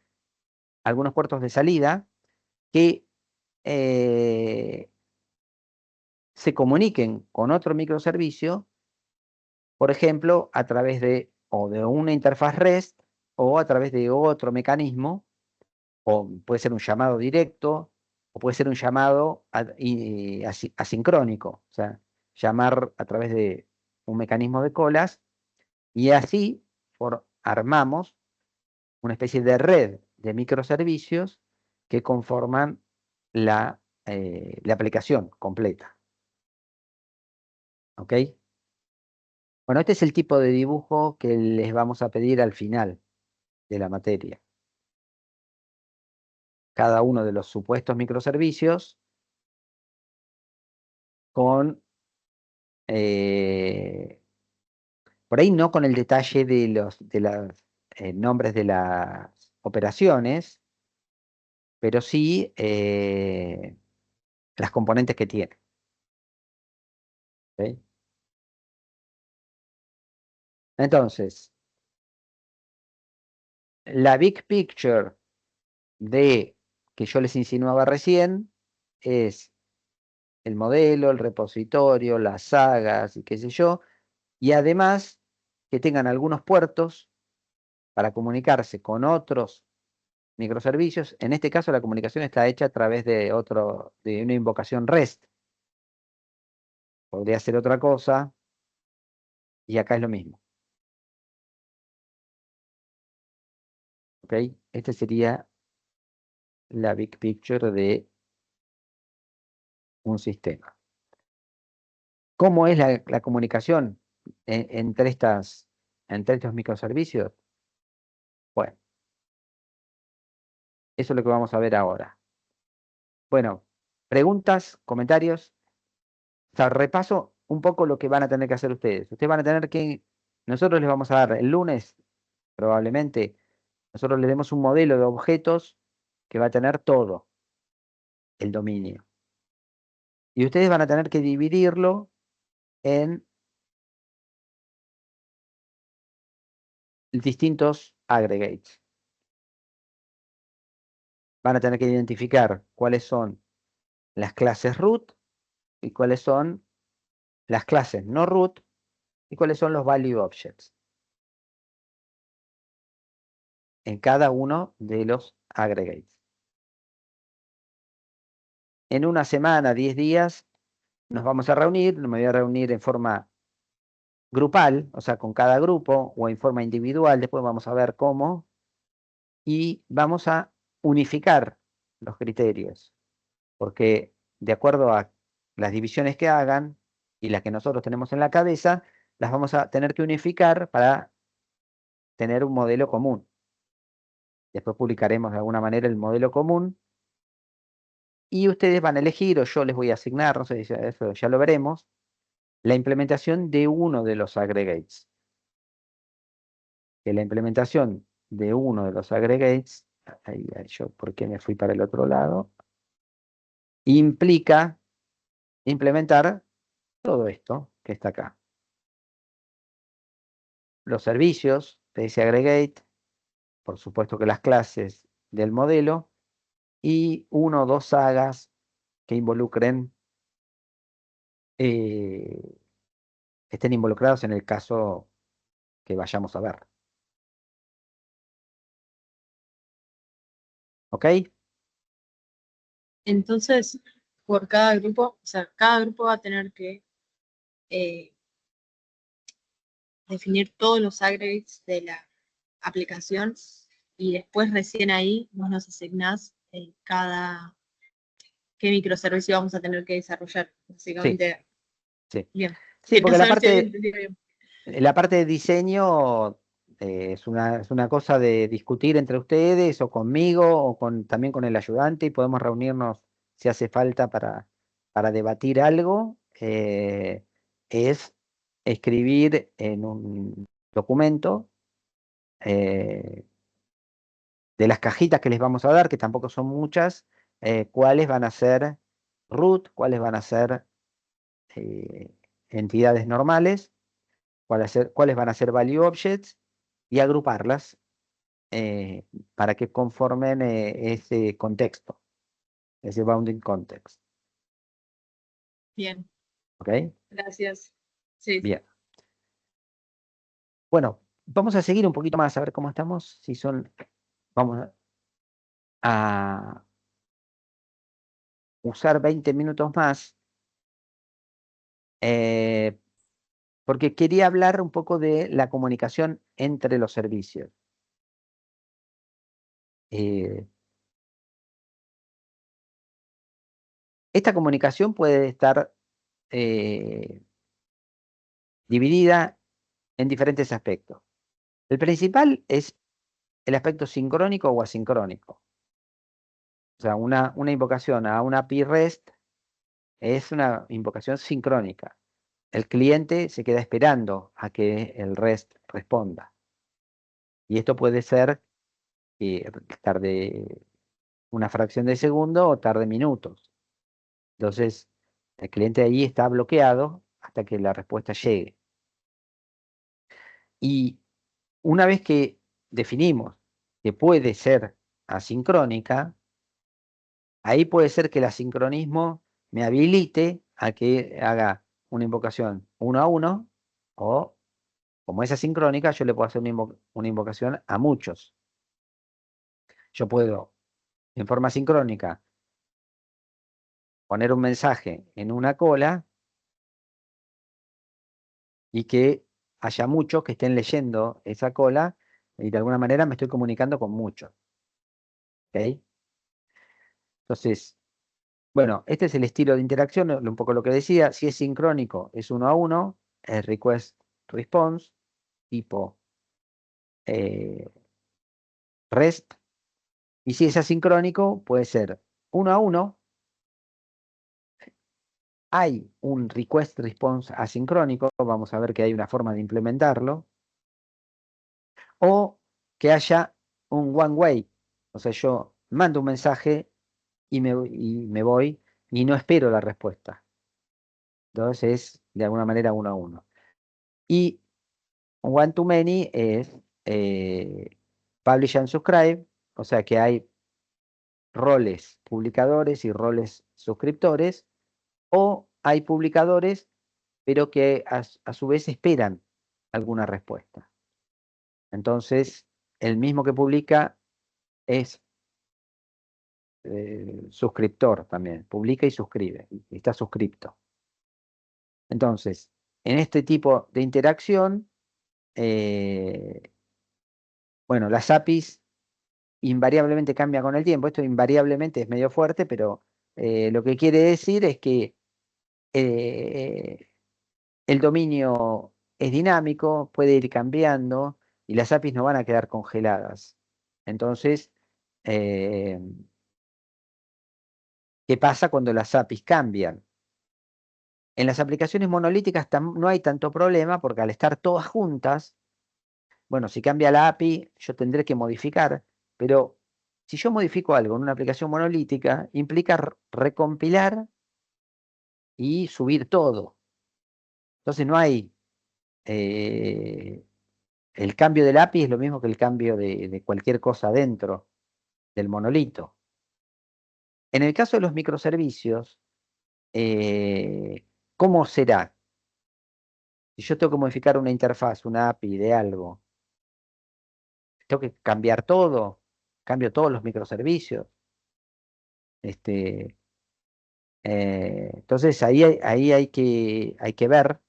algunos puertos de salida que se comuniquen con otro microservicio, por ejemplo, a través de o de una interfaz REST o a través de otro mecanismo, o puede ser un llamado directo, o puede ser un llamado asincrónico, o sea, llamar a través de un mecanismo de colas, y así armamos una especie de red de microservicios que conforman la aplicación completa. ¿Ok? Bueno, este es el tipo de dibujo que les vamos a pedir al final de la materia. Cada uno de los supuestos microservicios con, por ahí no con el detalle de los nombres de las operaciones, pero sí las componentes que tiene. ¿Ok? Entonces, la big picture de que yo les insinuaba recién es el modelo, el repositorio, las sagas y qué sé yo, y además que tengan algunos puertos para comunicarse con otros microservicios. En este caso la comunicación está hecha a través de de una invocación REST. Podría ser otra cosa, y acá es lo mismo. ¿Ok? Este sería la big picture de un sistema. ¿Cómo es la comunicación entre estos microservicios? Bueno, eso es lo que vamos a ver ahora. Bueno, preguntas, comentarios. O sea, repaso un poco lo que van a tener que hacer ustedes. Ustedes van a tener que, nosotros les vamos a dar el lunes, probablemente, nosotros le demos un modelo de objetos que va a tener todo el dominio. Y ustedes van a tener que dividirlo en distintos aggregates. Van a tener que identificar cuáles son las clases root y cuáles son las clases no root y cuáles son los value objects en cada uno de los aggregates. En una semana, 10 días, nos vamos a reunir, me voy a reunir en forma grupal, o sea, con cada grupo o en forma individual, después vamos a ver cómo, y vamos a unificar los criterios, porque de acuerdo a las divisiones que hagan y las que nosotros tenemos en la cabeza, las vamos a tener que unificar para tener un modelo común. Después publicaremos de alguna manera el modelo común y ustedes van a elegir, o yo les voy a asignar, no sé, eso ya lo veremos, la implementación de uno de los aggregates. Que la implementación de uno de los aggregates, yo, ¿por qué me fui para el otro lado? Implica implementar todo esto que está acá. los servicios de ese aggregate, por supuesto que las clases del modelo, y 1 o 2 sagas que involucren, que estén involucrados en el caso que vayamos a ver. ¿Ok? Entonces, por cada grupo, o sea, cada grupo va a tener que eh, definir todos los aggregates de la aplicación y después recién ahí vos nos asignás qué microservicio vamos a tener que desarrollar. Sí, Básicamente, sí. bien. Sí, Quería porque saber si había entendido bien. la parte de diseño es una cosa de discutir entre ustedes o conmigo o también con el ayudante y podemos reunirnos si hace falta para debatir algo. Es escribir en un documento eh, de las cajitas que les vamos a dar, que tampoco son muchas, cuáles van a ser root, cuáles van a ser eh, entidades normales, cuáles van a ser value objects y agruparlas para que conformen ese contexto, ese bounding context. Bien, ¿Ok? gracias. Sí, Bien. Bueno, vamos a seguir un poquito más a ver cómo estamos. Si son, vamos a usar 20 minutos más, eh, porque quería hablar un poco de la comunicación entre los servicios. Eh, esta comunicación puede estar dividida en diferentes aspectos. El principal es el aspecto sincrónico o asincrónico. O sea, una invocación a una API REST es una invocación sincrónica. El cliente se queda esperando a que el REST responda. Y esto puede ser que tarde una fracción de segundo o tarde minutos. Entonces, el cliente ahí está bloqueado hasta que la respuesta llegue. Y una vez que definimos que puede ser asincrónica, ahí puede ser que el asincronismo me habilite a que haga una invocación uno a uno, o como es asincrónica, yo le puedo hacer una invocación a muchos. Yo puedo, en forma sincrónica, poner un mensaje en una cola y que haya muchos que estén leyendo esa cola y de alguna manera me estoy comunicando con muchos. ¿Ok? Entonces, bueno, este es el estilo de interacción, un poco lo que decía. Si es sincrónico, es uno a uno, es request response, tipo eh, REST. Y si es asincrónico, puede ser uno a uno. Hay un request response asincrónico, vamos a ver que hay una forma de implementarlo. O que haya un one way, o sea, yo mando un mensaje y me voy y no espero la respuesta. Entonces es de alguna manera uno a uno. Y one to many es publish and subscribe, o sea que hay roles publicadores y roles suscriptores, o hay publicadores, pero que a su vez esperan alguna respuesta. Entonces, el mismo que publica es suscriptor también, publica y suscribe, y está suscripto. Entonces, en este tipo de interacción, eh, bueno, las APIs invariablemente cambian con el tiempo. Esto invariablemente es medio fuerte, pero lo que quiere decir es que eh, el dominio es dinámico, puede ir cambiando y las APIs no van a quedar congeladas. Entonces, eh, ¿qué pasa cuando las APIs cambian? En las aplicaciones monolíticas no hay tanto problema porque al estar todas juntas, bueno, si cambia la API, yo tendré que modificar, pero si yo modifico algo en una aplicación monolítica, implica recompilar y subir todo. Entonces no hay el cambio del API es lo mismo que el cambio de cualquier cosa dentro del monolito. En el caso de los microservicios, ¿cómo será? Si yo tengo que modificar una interfaz, una API de algo, tengo que cambiar todo, cambio todos los microservicios. Este, entonces ahí hay que ver,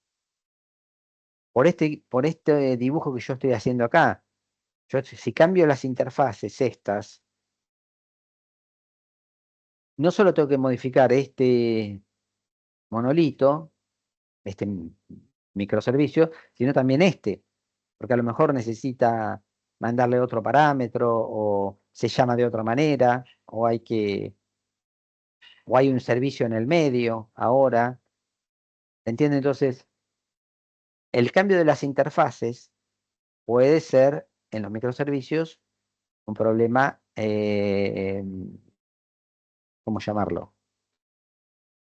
por este dibujo que yo estoy haciendo acá, yo si cambio las interfaces estas, no solo tengo que modificar este monolito, este microservicio, sino también este, porque a lo mejor necesita mandarle otro parámetro, o se llama de otra manera, o hay un servicio en el medio ahora. ¿Entiende? Entonces, el cambio de las interfaces puede ser en los microservicios un problema, ¿cómo llamarlo?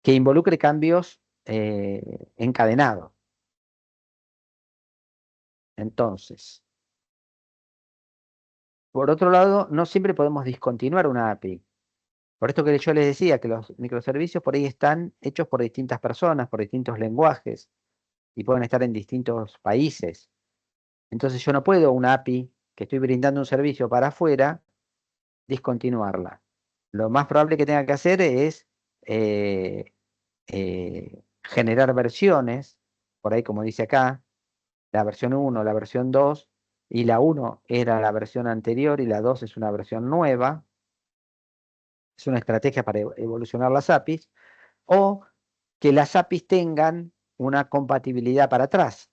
Que involucre cambios encadenados. Entonces, por otro lado, no siempre podemos discontinuar una API. Por esto que yo les decía, que los microservicios por ahí están hechos por distintas personas, por distintos lenguajes, y pueden estar en distintos países. Entonces yo no puedo una API que estoy brindando un servicio para afuera, discontinuarla. Lo más probable que tenga que hacer es eh, generar versiones, por ahí como dice acá, la versión 1, la versión 2, y la 1 era la versión anterior y la 2 es una versión nueva. Es una estrategia para evolucionar las APIs, o que las APIs tengan una compatibilidad para atrás.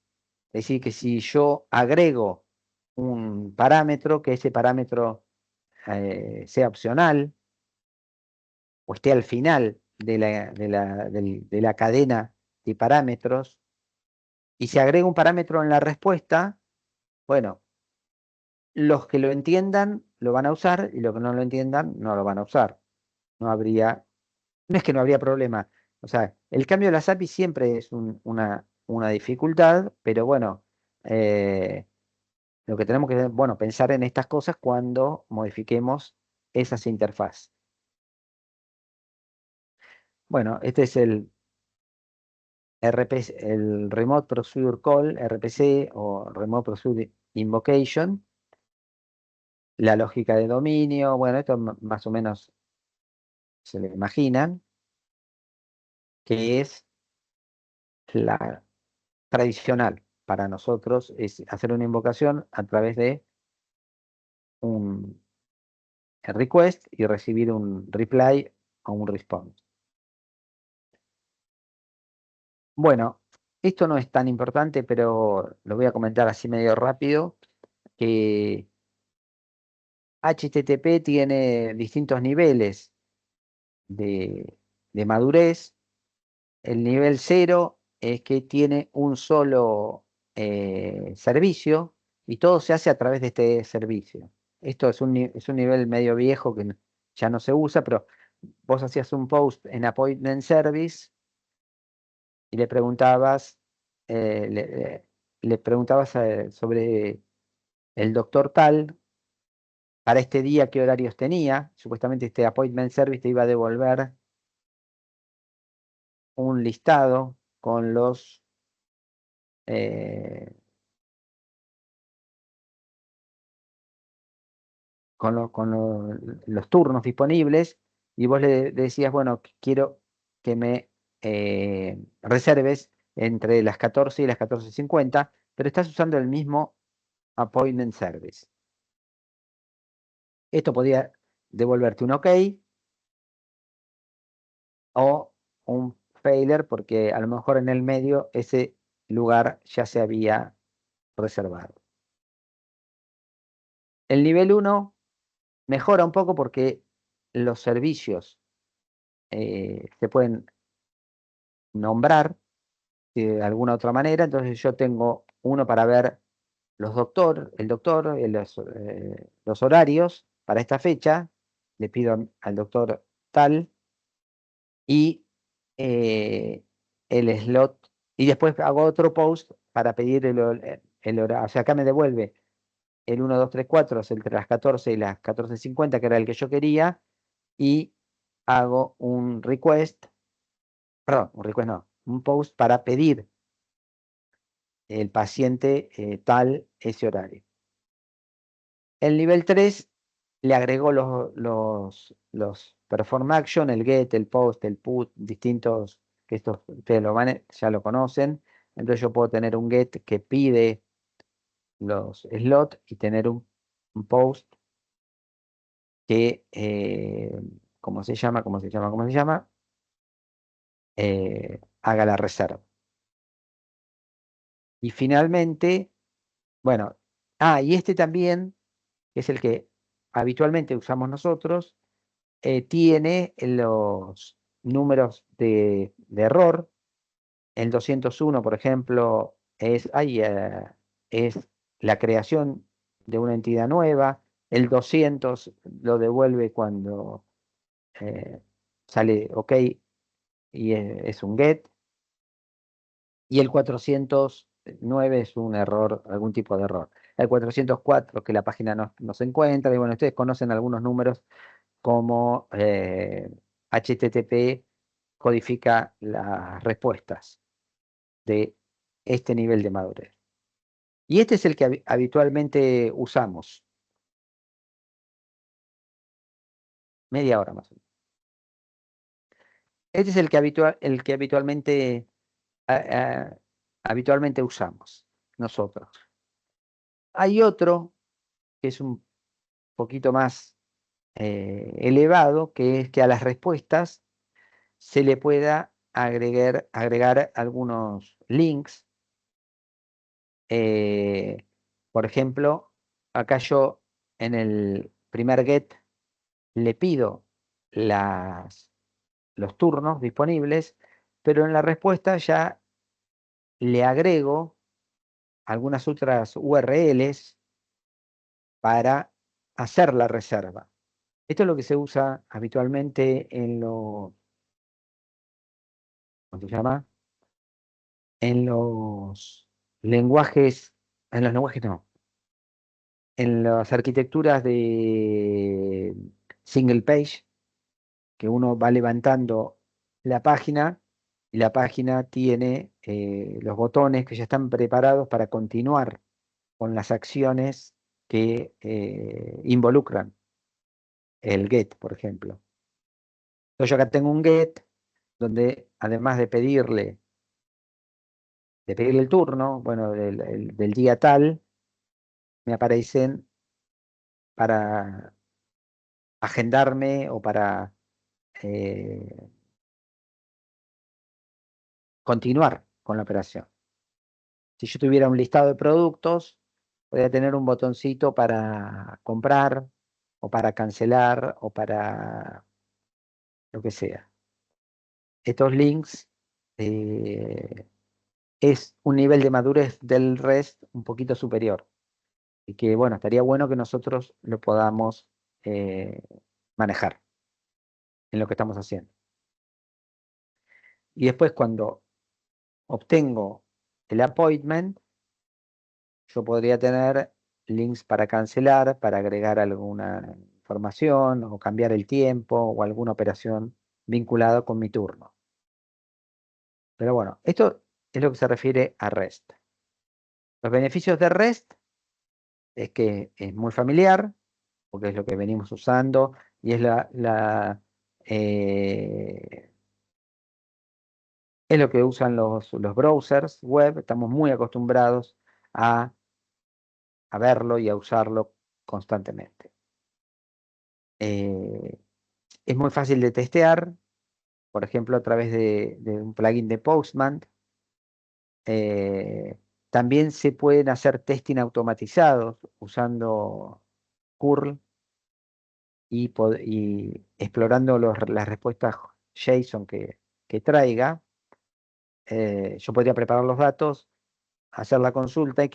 Es decir, que si yo agrego un parámetro, que ese parámetro sea opcional o esté al final de la cadena de parámetros, y se agrega un parámetro en la respuesta, bueno, los que lo entiendan lo van a usar y los que no lo entiendan no lo van a usar. No es que no habría problema. O sea, el cambio de las APIs siempre es una dificultad, pero bueno, lo que tenemos que, bueno, pensar en estas cosas cuando modifiquemos esas interfaces. Bueno, este es el RPC, el Remote Procedure Call, RPC, o Remote Procedure Invocation, la lógica de dominio. Bueno, esto más o menos se lo imaginan, que es la tradicional para nosotros, es hacer una invocación a través de un request y recibir un reply o un response. Bueno, esto no es tan importante, pero lo voy a comentar así medio rápido, que HTTP tiene distintos niveles de madurez. El nivel 0 es que tiene un solo servicio y todo se hace a través de este servicio. Esto es un nivel medio viejo que ya no se usa, pero vos hacías un post en Appointment Service y le preguntabas, eh, le, eh, le preguntabas sobre el doctor tal, para este día qué horarios tenía. Supuestamente este Appointment Service te iba a devolver un listado con eh, los turnos disponibles, y vos le decías, bueno, quiero que me reserves entre las 14 y las 14:50, pero estás usando el mismo Appointment Service. Esto podía devolverte un OK o un failure, porque a lo mejor en el medio ese lugar ya se había reservado. El nivel 1 mejora un poco porque los servicios se pueden nombrar de alguna otra manera. Entonces yo tengo uno para ver el doctor, los horarios para esta fecha. Le pido al doctor tal, y el slot, y después hago otro post para pedir el horario, o sea, acá me devuelve el 1, 2, 3, 4, es entre las 14 y las 14:50, que era el que yo quería, y hago un request, perdón, un request no, un post para pedir el paciente tal ese horario. El nivel 3 le agregó los perform action, el get, el post, el put, distintos, que estos ustedes ya lo conocen. Entonces yo puedo tener un get que pide los slots y tener un post que, ¿cómo se llama? ¿Cómo se llama? ¿Cómo se llama? Haga la reserva. Y finalmente, bueno, y este también, que es el que habitualmente usamos nosotros, tiene los números de error. El 201, por ejemplo, es la creación de una entidad nueva. El 200 lo devuelve cuando sale OK y es un get. Y el 409 es un error, algún tipo de error. El 404 que la página no se encuentra. Y bueno, ustedes conocen algunos números como HTTP codifica las respuestas de este nivel de madurez. Y este es el que habitualmente usamos. Media hora más o menos. Este es el que habitualmente usamos nosotros. Hay otro que es un poquito más elevado, que es que a las respuestas se le pueda agregar algunos links. Por ejemplo, acá yo en el primer get le pido los turnos disponibles, pero en la respuesta ya le agrego algunas otras URLs para hacer la reserva. Esto es lo que se usa habitualmente en los, ¿cómo se llama? En los lenguajes, en los lenguajes no, en las arquitecturas de single page, que uno va levantando la página y la página tiene los botones que ya están preparados para continuar con las acciones que involucran el get, por ejemplo. Entonces yo acá tengo un get donde además de pedirle el turno, bueno, del día tal, me aparecen para agendarme o para eh, continuar con la operación. Si yo tuviera un listado de productos, podría tener un botoncito para comprar o para cancelar o para lo que sea. Estos links es un nivel de madurez del REST un poquito superior. Y que, bueno, estaría bueno que nosotros lo podamos eh, manejar en lo que estamos haciendo. Y después cuando obtengo el appointment, yo podría tener links para cancelar, para agregar alguna información o cambiar el tiempo o alguna operación vinculada con mi turno. Pero bueno, esto es lo que se refiere a REST. Los beneficios de REST es que es muy familiar, porque es lo que venimos usando y eh, es lo que usan los browsers web. Estamos muy acostumbrados a verlo y a usarlo constantemente. Es muy fácil de testear, por ejemplo, a través de un plugin de Postman. Eh, También se pueden hacer testing automatizados usando curl y explorando las respuestas JSON que traiga. Yo podría preparar los datos, hacer la consulta y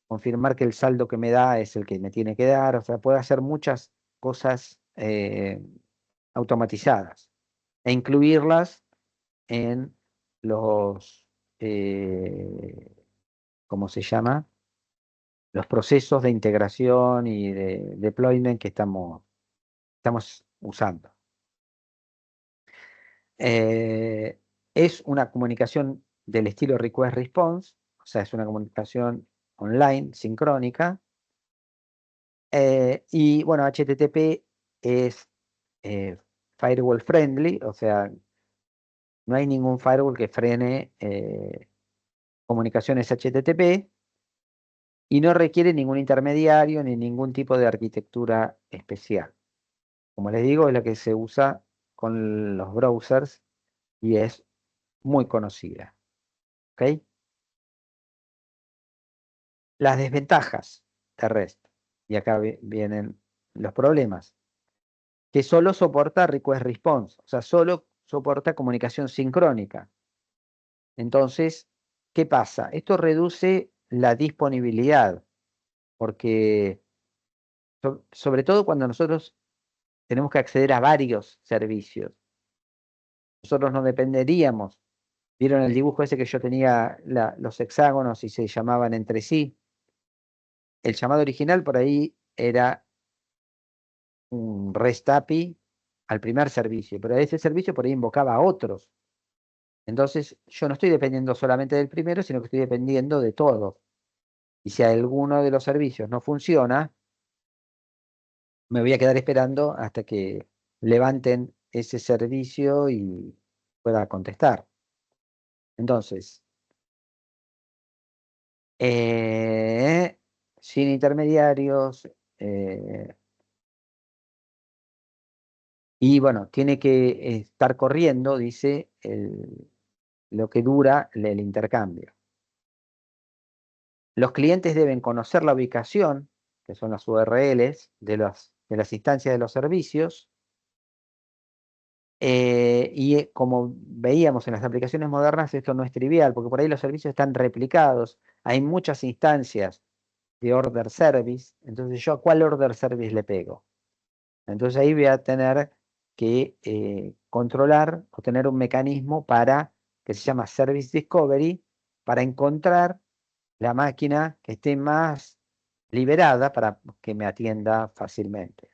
confirmar que el saldo que me da es el que me tiene que dar. O sea, puede hacer muchas cosas automatizadas e incluirlas en los, ¿cómo se llama? los procesos de integración y de deployment que estamos usando. Es una comunicación del estilo request response, o sea, es una comunicación online, sincrónica. Y bueno, HTTP es firewall friendly, o sea, no hay ningún firewall que frene comunicaciones HTTP y no requiere ningún intermediario ni ningún tipo de arquitectura especial. Como les digo, es la que se usa con los browsers y es muy conocida. ¿Ok? Las desventajas de REST, y acá vienen los problemas, que solo soporta request response, o sea, solo soporta comunicación sincrónica. Entonces, ¿qué pasa? Esto reduce la disponibilidad, porque sobre todo cuando nosotros tenemos que acceder a varios servicios, nosotros no dependeríamos. ¿Vieron el dibujo ese que yo tenía los hexágonos y se llamaban entre sí? El llamado original por ahí era un REST API al primer servicio, pero ese servicio por ahí invocaba a otros. Entonces, yo no estoy dependiendo solamente del primero, sino que estoy dependiendo de todos. Y si alguno de los servicios no funciona, me voy a quedar esperando hasta que levanten ese servicio y pueda contestar. Entonces, sin intermediarios, y bueno, tiene que estar corriendo, dice, lo que dura el intercambio. Los clientes deben conocer la ubicación, que son las URLs de las instancias de los servicios, y como veíamos en las aplicaciones modernas, esto no es trivial, porque por ahí los servicios están replicados, hay muchas instancias de order service, entonces yo a cuál order service le pego. Entonces ahí voy a tener que controlar o tener un mecanismo para, que se llama Service Discovery, para encontrar la máquina que esté más liberada para que me atienda fácilmente.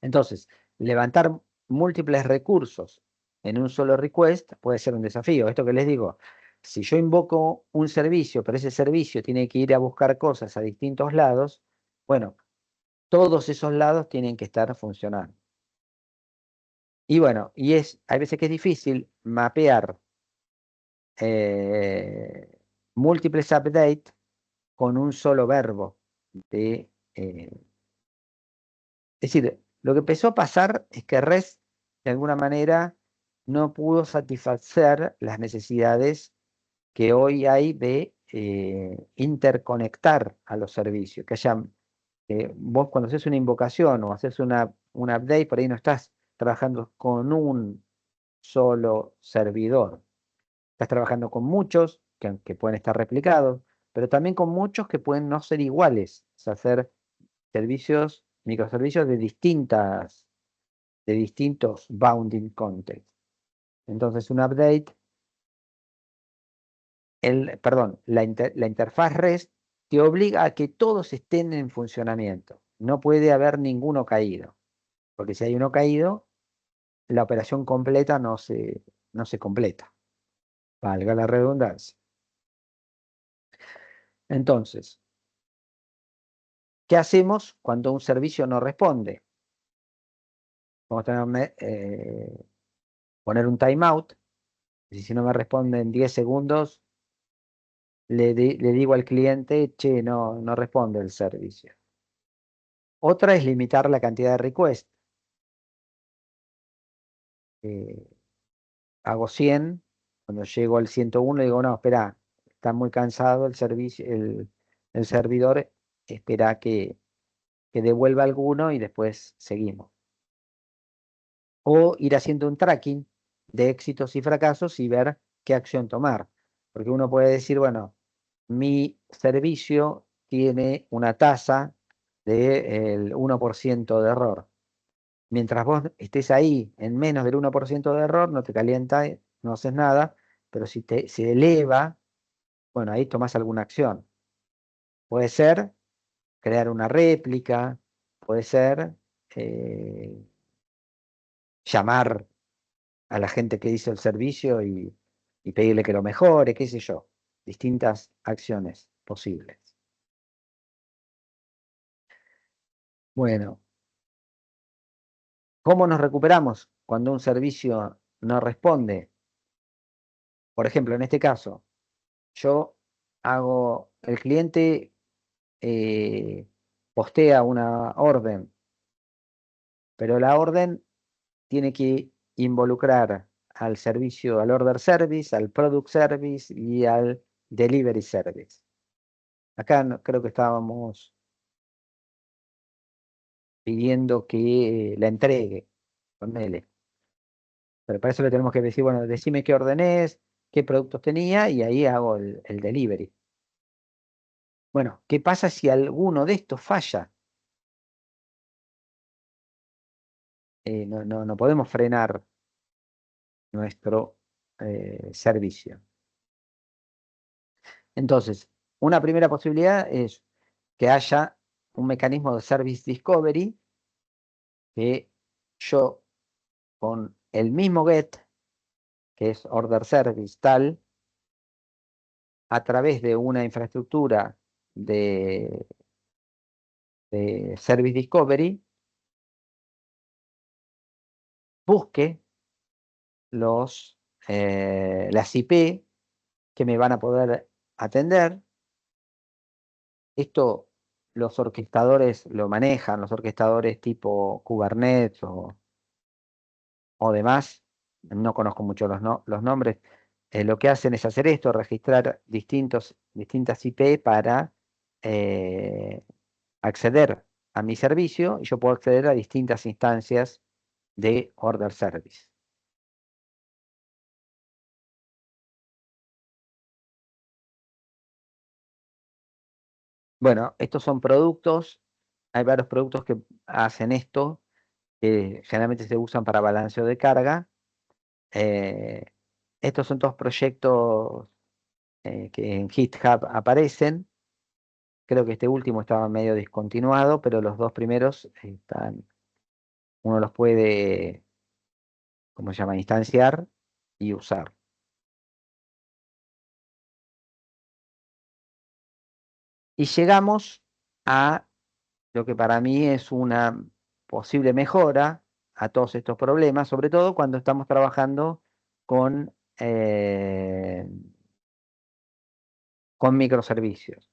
Entonces, levantar múltiples recursos en un solo request puede ser un desafío. Esto que les digo, si yo invoco un servicio, pero ese servicio tiene que ir a buscar cosas a distintos lados, bueno, todos esos lados tienen que estar funcionando. Y bueno, hay veces que es difícil mapear múltiples updates con un solo verbo. Es decir, lo que empezó a pasar es que REST, de alguna manera, no pudo satisfacer las necesidades que hoy hay de interconectar a los servicios, que hayan, vos cuando haces una invocación o haces un update, por ahí no estás trabajando con un solo servidor, estás trabajando con muchos que pueden estar replicados, pero también con muchos que pueden no ser iguales, o sea, hacer servicios, microservicios de distintos bounding contexts. Entonces, un update, perdón, la interfaz REST te obliga a que todos estén en funcionamiento. No puede haber ninguno caído, porque si hay uno caído, la operación completa no se completa. Valga la redundancia. Entonces, ¿qué hacemos cuando un servicio no responde? Vamos a poner un timeout. Y si no me responde en 10 segundos, le digo al cliente, che, no responde el servicio. Otra es limitar la cantidad de requests. Eh, Hago 100, cuando llego al 101 digo, no, espera, está muy cansado el servicio, el servidor, espera que devuelva alguno y después seguimos. O ir haciendo un tracking de éxitos y fracasos y ver qué acción tomar. Porque uno puede decir, bueno, mi servicio tiene una tasa del 1% de error. Mientras vos estés ahí en menos del 1% de error, no te calienta, no haces nada, pero si se eleva, bueno, ahí tomás alguna acción. Puede ser crear una réplica, puede ser llamar a la gente que hizo el servicio y pedirle que lo mejore, qué sé yo. Distintas acciones posibles. Bueno, ¿cómo nos recuperamos cuando un servicio no responde? Por ejemplo, en este caso, yo el cliente postea una orden, pero la orden tiene que involucrar al servicio, al order service, al product service y al delivery service. Acá creo que estábamos pidiendo que la entregue, ponele. Pero para eso le tenemos que decir, bueno, decime qué orden es, qué productos tenía y ahí hago el delivery. Bueno, ¿qué pasa si alguno de estos falla? No podemos frenar nuestro servicio. Entonces, una primera posibilidad es que haya un mecanismo de service discovery que yo con el mismo get, que es order service tal, a través de una infraestructura de service discovery, busque las IP que me van a poder atender. Esto los orquestadores lo manejan, los orquestadores tipo Kubernetes o demás. No conozco mucho los nombres. Lo que hacen es hacer esto, registrar distintas IP para acceder a mi servicio y yo puedo acceder a distintas instancias de order service. Bueno, estos son productos, hay varios productos que hacen esto, que generalmente se usan para balanceo de carga. Eh, Estos son todos proyectos que en GitHub aparecen. Creo que este último estaba medio discontinuado, pero los dos primeros uno los puede, ¿cómo se llama?, instanciar y usar. Y llegamos a lo que para mí es una posible mejora a todos estos problemas, sobre todo cuando estamos trabajando con, con microservicios.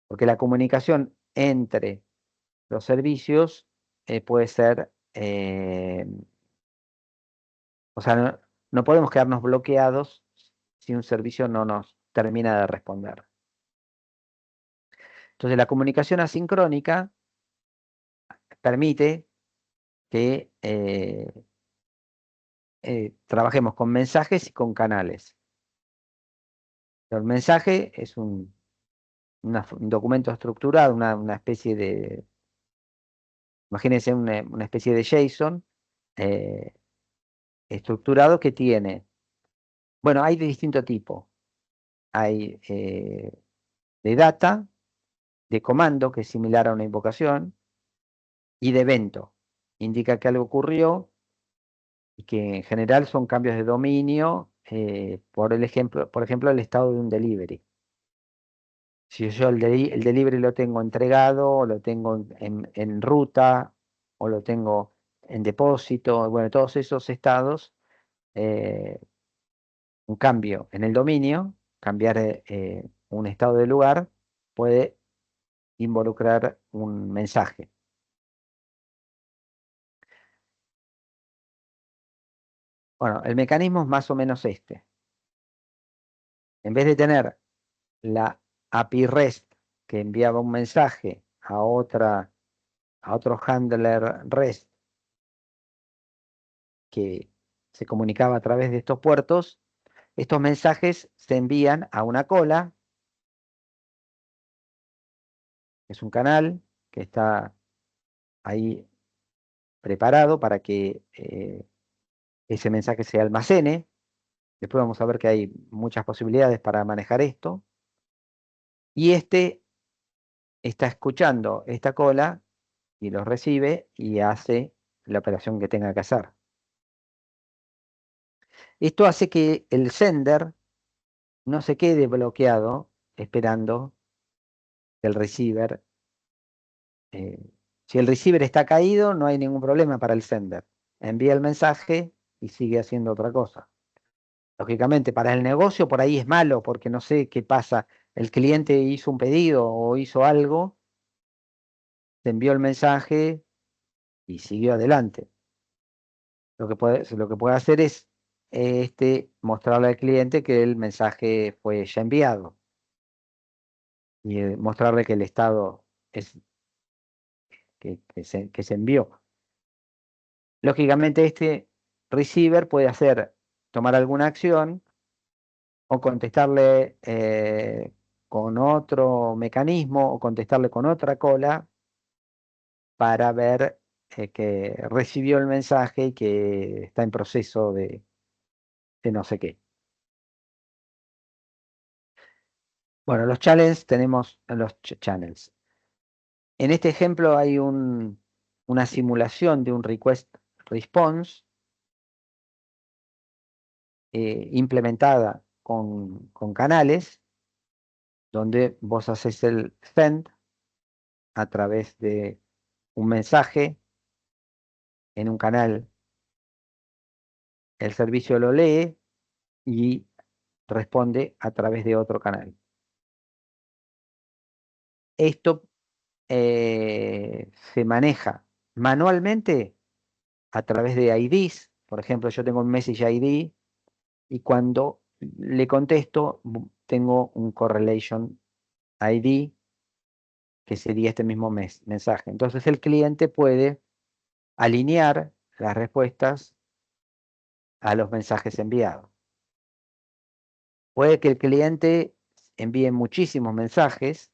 Porque la comunicación entre los servicios puede ser, o sea, no podemos quedarnos bloqueados si un servicio no nos termina de responder. Entonces, la comunicación asincrónica permite que trabajemos con mensajes y con canales. El mensaje es un documento estructurado, una especie de, imagínense una especie de JSON eh, estructurado que tiene, bueno, hay de distinto tipo. Hay de data, de comando, que es similar a una invocación, y de evento. Indica que algo ocurrió y que en general son cambios de dominio, por ejemplo, el estado de un delivery. Si yo el delivery lo tengo entregado, o lo tengo en ruta, o lo tengo en depósito, bueno, todos esos estados, un cambio en el dominio, cambiar un estado de lugar, puede involucrar un mensaje. Bueno, el mecanismo es más o menos este. En vez de tener la API REST que enviaba un mensaje a otro handler REST que se comunicaba a través de estos puertos, estos mensajes se envían a una cola, que es un canal que está ahí preparado para que ese mensaje se almacene. Después vamos a ver que hay muchas posibilidades para manejar esto. Y este está escuchando esta cola y lo recibe y hace la operación que tenga que hacer. Esto hace que el sender no se quede bloqueado esperando que el receiver. eh, si el receiver está caído, no hay ningún problema para el sender. Envía el mensaje y sigue haciendo otra cosa. Lógicamente, para el negocio por ahí es malo, porque no sé qué pasa. El cliente hizo un pedido o hizo algo, te envió el mensaje y siguió adelante. Lo que puede hacer es mostrarle al cliente que el mensaje fue ya enviado y mostrarle que el estado es que se envió. Lógicamente, este receiver puede tomar alguna acción o contestarle con otro mecanismo o contestarle con otra cola para ver que recibió el mensaje y que está en proceso de no sé qué. Bueno, los channels tenemos los channels. En este ejemplo hay una simulación de un request response implementada con canales, donde vos haces el send a través de un mensaje en un canal, el servicio lo lee y responde a través de otro canal. Esto se maneja manualmente a través de IDs. Por ejemplo, yo tengo un Message ID y cuando le contesto tengo un Correlation ID que sería este mismo mensaje. Entonces el cliente puede alinear las respuestas a los mensajes enviados. Puede que el cliente envíe muchísimos mensajes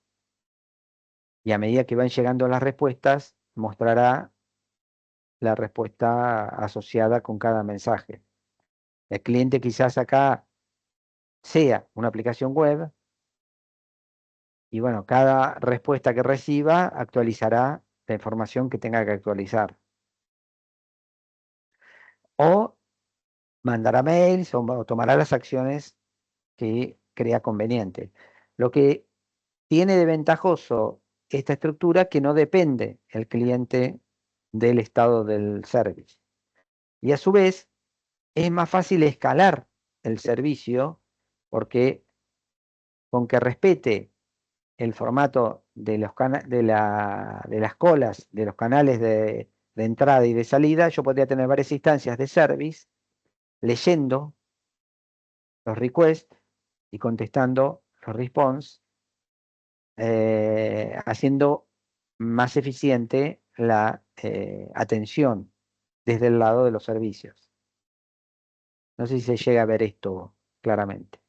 y a medida que van llegando las respuestas, mostrará la respuesta asociada con cada mensaje. El cliente quizás acá sea una aplicación web y bueno, cada respuesta que reciba actualizará la información que tenga que actualizar. O mandará mails o tomará las acciones que crea conveniente. Lo que tiene de ventajoso esta estructura que no depende el cliente del estado del service. Y a su vez es más fácil escalar el servicio porque con que respete el formato de las colas de los canales de entrada y de salida, yo podría tener varias instancias de service leyendo los requests y contestando los response, haciendo más eficiente la atención desde el lado de los servicios. No sé si se llega a ver esto claramente.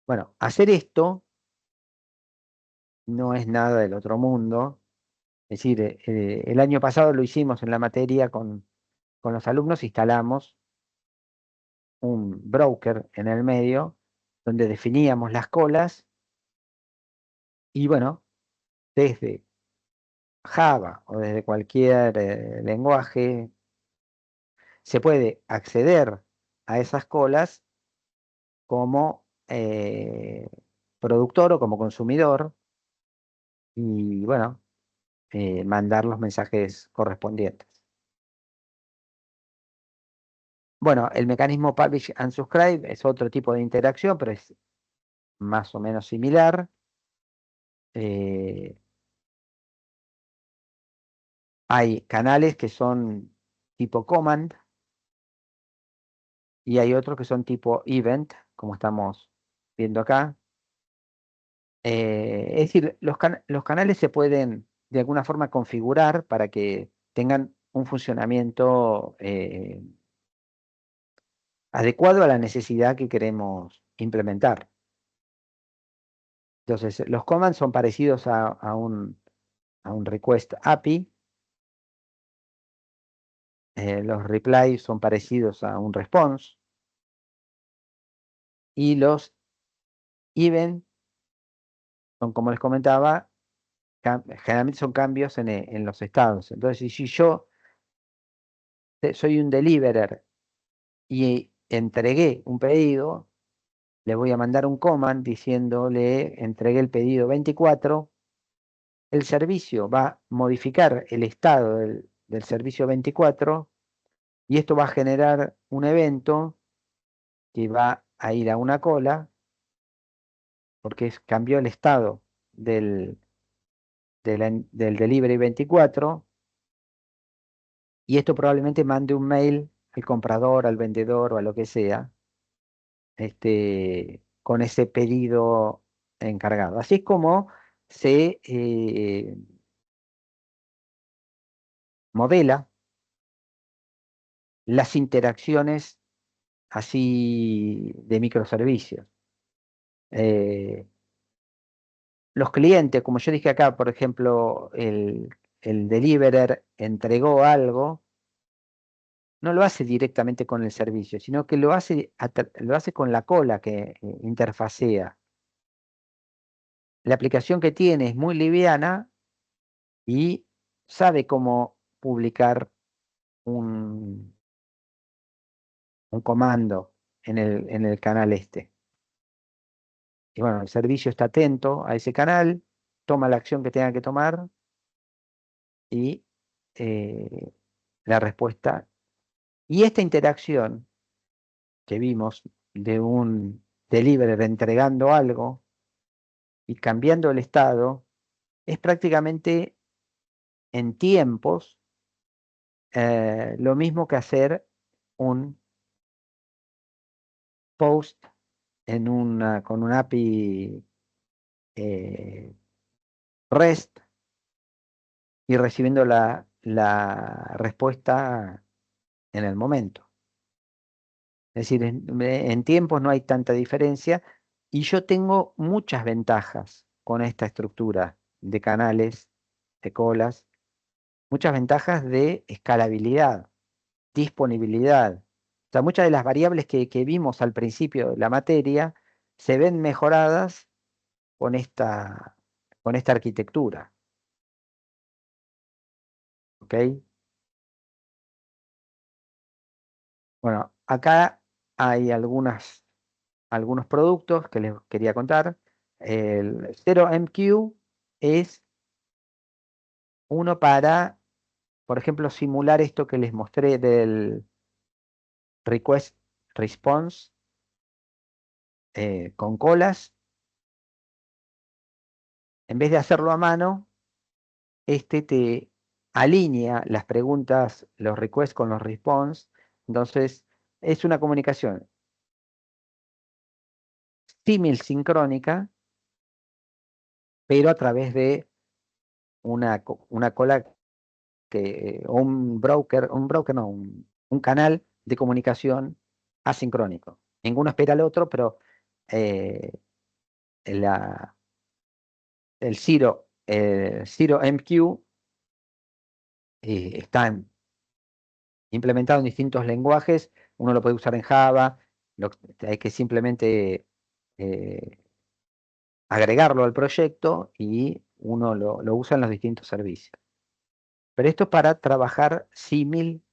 Bueno, hacer esto no es nada del otro mundo. Es decir, el año pasado lo hicimos en la materia con los alumnos, instalamos un broker en el medio donde definíamos las colas y bueno, desde Java o desde cualquier lenguaje se puede acceder a esas colas como productor o como consumidor y bueno, mandar los mensajes correspondientes. Bueno, el mecanismo Publish and Subscribe es otro tipo de interacción, pero es más o menos similar. Hay canales que son tipo command y hay otros que son tipo event, como estamos viendo acá. Es decir, los canales se pueden de alguna forma configurar para que tengan un funcionamiento adecuado a la necesidad que queremos implementar. Entonces, los commands son parecidos a un request API. Los replies son parecidos a un response. Y los event son, como les comentaba, generalmente son cambios en los estados. Entonces, si yo soy un deliverer y entregué un pedido, le voy a mandar un command diciéndole entregué el pedido 24, el servicio va a modificar el estado del servicio 24 y esto va a generar un evento que va a ir a una cola porque cambió el estado del delivery 24 y esto probablemente mande un mail al comprador, al vendedor o a lo que sea, con ese pedido encargado. Así es como se modela las interacciones así de microservicios. Eh, los clientes, como yo dije acá, por ejemplo, el deliverer entregó algo, no lo hace directamente con el servicio, sino que lo hace con la cola que interfacea. La aplicación que tiene es muy liviana y sabe cómo publicar un, un comando en el canal este. Y bueno, el servicio está atento a ese canal, toma la acción que tenga que tomar y eh, la respuesta. Y esta interacción que vimos de un deliverer entregando algo y cambiando el estado es prácticamente en tiempos lo mismo que hacer un post con un API eh, REST y recibiendo la respuesta en el momento. Es decir, en tiempos no hay tanta diferencia y yo tengo muchas ventajas con esta estructura de canales, de colas, muchas ventajas de escalabilidad, disponibilidad. O sea, muchas de las variables que vimos al principio de la materia se ven mejoradas con esta arquitectura. ¿Ok? Bueno, acá hay algunos productos que les quería contar. El 0MQ es uno para, por ejemplo, simular esto que les mostré del request response con colas. En vez de hacerlo a mano, te alinea las preguntas, los requests con los response. Entonces, es una comunicación símil sincrónica, pero a través de una cola o un broker no, un canal de comunicación asincrónico. Ninguno espera al otro, pero eh, la, el Zero MQ está implementado en distintos lenguajes. Uno lo puede usar en Java, hay que simplemente eh, agregarlo al proyecto y uno lo usa en los distintos servicios. Pero esto es para trabajar simil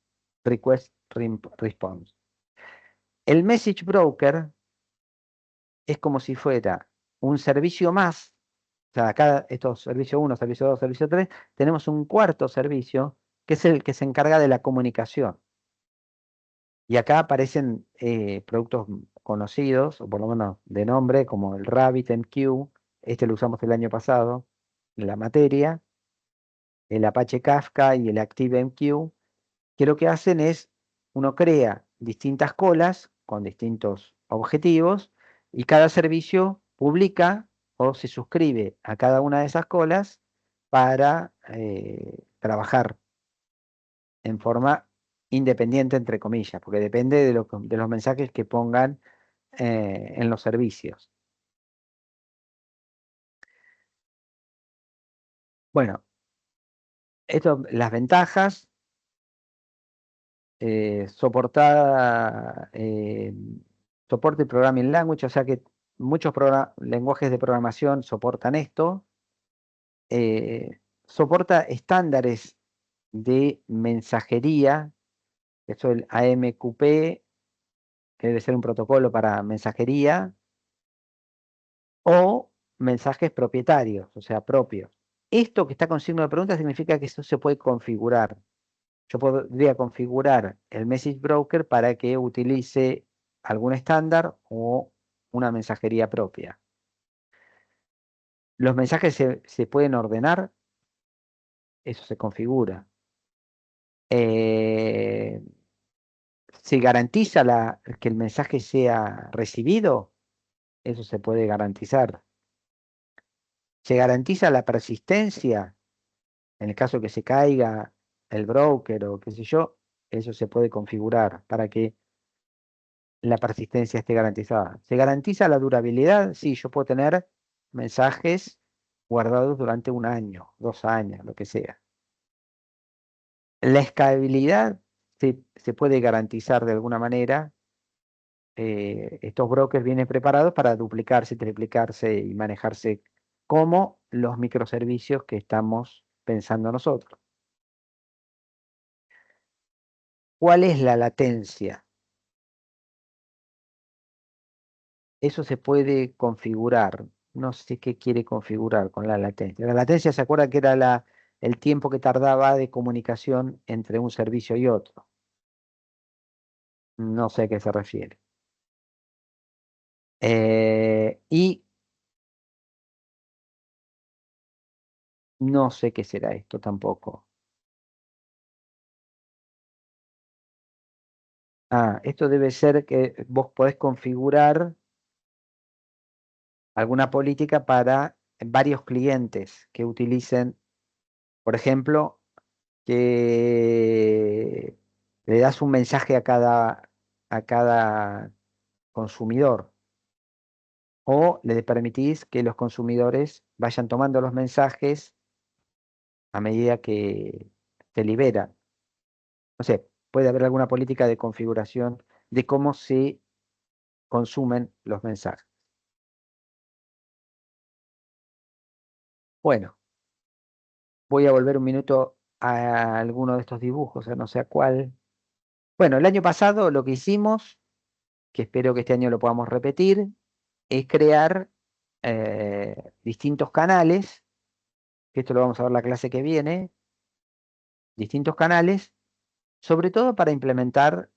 request response. El message broker es como si fuera un servicio más. O sea, acá estos servicio 1, servicio 2, servicio 3, tenemos un cuarto servicio que es el que se encarga de la comunicación. Y acá aparecen productos conocidos, o por lo menos de nombre, como el RabbitMQ. Este lo usamos el año pasado en la materia. El Apache Kafka y el ActiveMQ, que lo que hacen es, uno crea distintas colas con distintos objetivos y cada servicio publica o se suscribe a cada una de esas colas para trabajar en forma independiente, entre comillas, porque depende de los mensajes que pongan en los servicios. Bueno, las ventajas, soporte Programming Language, o sea que muchos lenguajes de programación soportan esto. Soporta estándares de mensajería, eso el AMQP, que debe ser un protocolo para mensajería, o mensajes propietarios, o sea, propios. Esto que está con signo de pregunta significa que eso se puede configurar. Yo podría configurar el Message Broker para que utilice algún estándar o una mensajería propia. Los mensajes se pueden ordenar, eso se configura. Se garantiza que el mensaje sea recibido, eso se puede garantizar. Se garantiza la persistencia, en el caso que se caiga el broker o qué sé yo, eso se puede configurar para que la persistencia esté garantizada. ¿Se garantiza la durabilidad? Sí, yo puedo tener mensajes guardados durante 1 año, 2 años, lo que sea. La escalabilidad se puede garantizar de alguna manera. Estos brokers vienen preparados para duplicarse, triplicarse y manejarse como los microservicios que estamos pensando nosotros. ¿Cuál es la latencia? Eso se puede configurar. No sé qué quiere configurar con la latencia. La latencia, ¿se acuerda que era el tiempo que tardaba de comunicación entre un servicio y otro? No sé a qué se refiere. Y no sé qué será esto tampoco. Esto debe ser que vos podés configurar alguna política para varios clientes que utilicen, por ejemplo, que le das un mensaje a cada consumidor, o le permitís que los consumidores vayan tomando los mensajes a medida que se liberan. No sé, puede haber alguna política de configuración de cómo se consumen los mensajes. Bueno, voy a volver un minuto a alguno de estos dibujos, no sé a cuál. Bueno, el año pasado lo que hicimos, que espero que este año lo podamos repetir, es crear distintos canales, que esto lo vamos a ver la clase que viene, distintos canales, sobre todo para implementar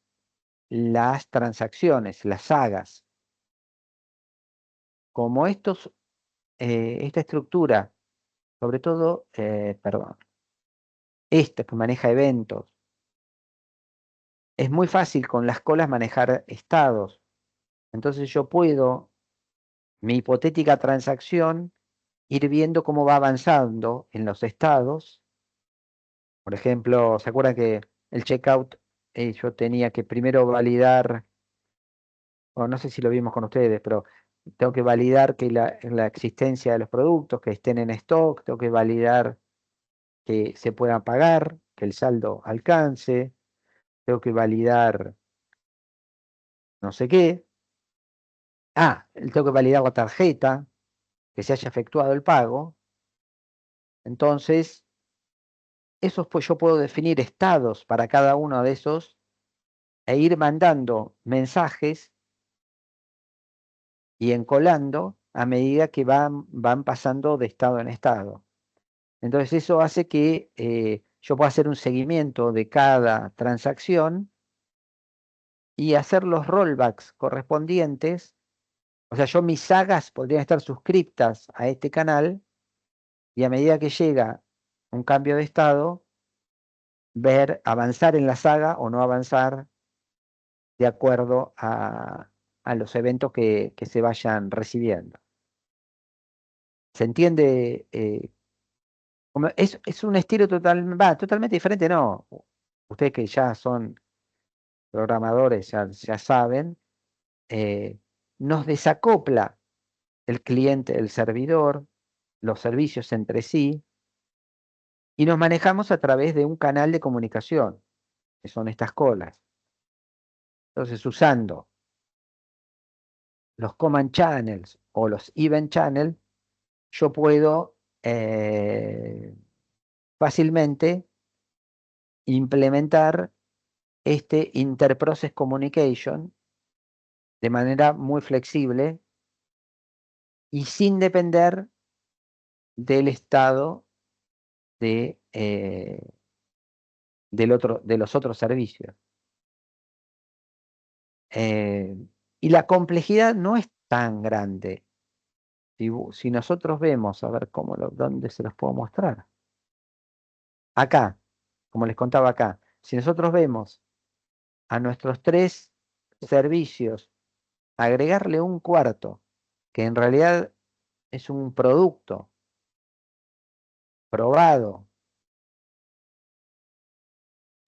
las transacciones, las sagas. Como esta estructura, sobre todo, perdón, esta que maneja eventos, es muy fácil con las colas manejar estados. Entonces yo puedo, mi hipotética transacción, ir viendo cómo va avanzando en los estados. Por ejemplo, ¿se acuerdan que el checkout, yo tenía que primero validar, o no sé si lo vimos con ustedes, pero tengo que validar que la existencia de los productos, que estén en stock, tengo que validar que se puedan pagar, que el saldo alcance, tengo que validar no sé qué. Tengo que validar la tarjeta, que se haya efectuado el pago. Entonces, pues yo puedo definir estados para cada uno de esos e ir mandando mensajes y encolando a medida que van pasando de estado en estado. Entonces eso hace que yo pueda hacer un seguimiento de cada transacción y hacer los rollbacks correspondientes. O sea, mis sagas podrían estar suscriptas a este canal y a medida que llega un cambio de estado, ver avanzar en la saga o no avanzar de acuerdo a los eventos que se vayan recibiendo. ¿Se entiende? Es un estilo totalmente diferente, ¿no? Ustedes que ya son programadores, ya saben, nos desacopla el cliente del servidor, los servicios entre sí, y nos manejamos a través de un canal de comunicación, que son estas colas. Entonces, usando los command channels o los event channels, yo puedo fácilmente implementar este interprocess communication de manera muy flexible y sin depender del estado de los otros servicios. Y la complejidad no es tan grande. Si nosotros vemos, a ver dónde se los puedo mostrar. Acá, como les contaba acá, si nosotros vemos a nuestros 3 servicios, agregarle un cuarto, que en realidad es un producto probado,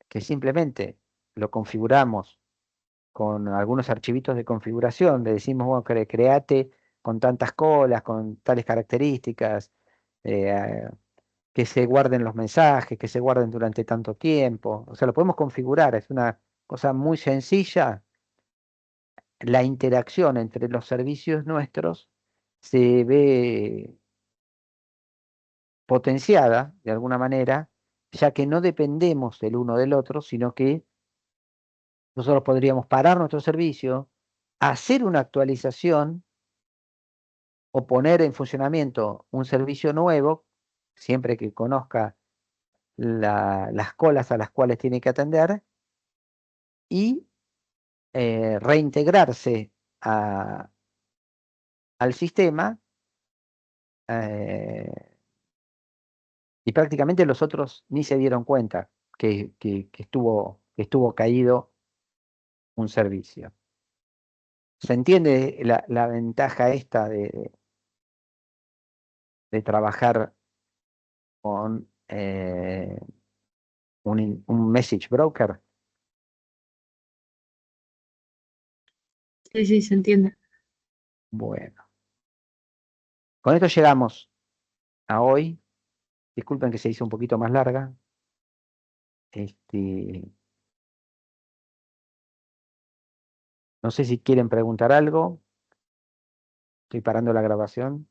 que simplemente lo configuramos con algunos archivitos de configuración, le decimos, bueno, créate con tantas colas, con tales características, eh, que se guarden los mensajes, que se guarden durante tanto tiempo. O sea, lo podemos configurar, es una cosa muy sencilla. La interacción entre los servicios nuestros se ve potenciada de alguna manera, ya que no dependemos el uno del otro, sino que nosotros podríamos parar nuestro servicio, hacer una actualización o poner en funcionamiento un servicio nuevo, siempre que conozca las colas a las cuales tiene que atender, y reintegrarse al sistema, eh, y prácticamente los otros ni se dieron cuenta que estuvo caído un servicio. ¿Se entiende la ventaja esta de trabajar con un message broker? Sí, sí, se entiende. Bueno, con esto llegamos a hoy. Disculpen que se hizo un poquito más larga. No sé si quieren preguntar algo. Estoy parando la grabación.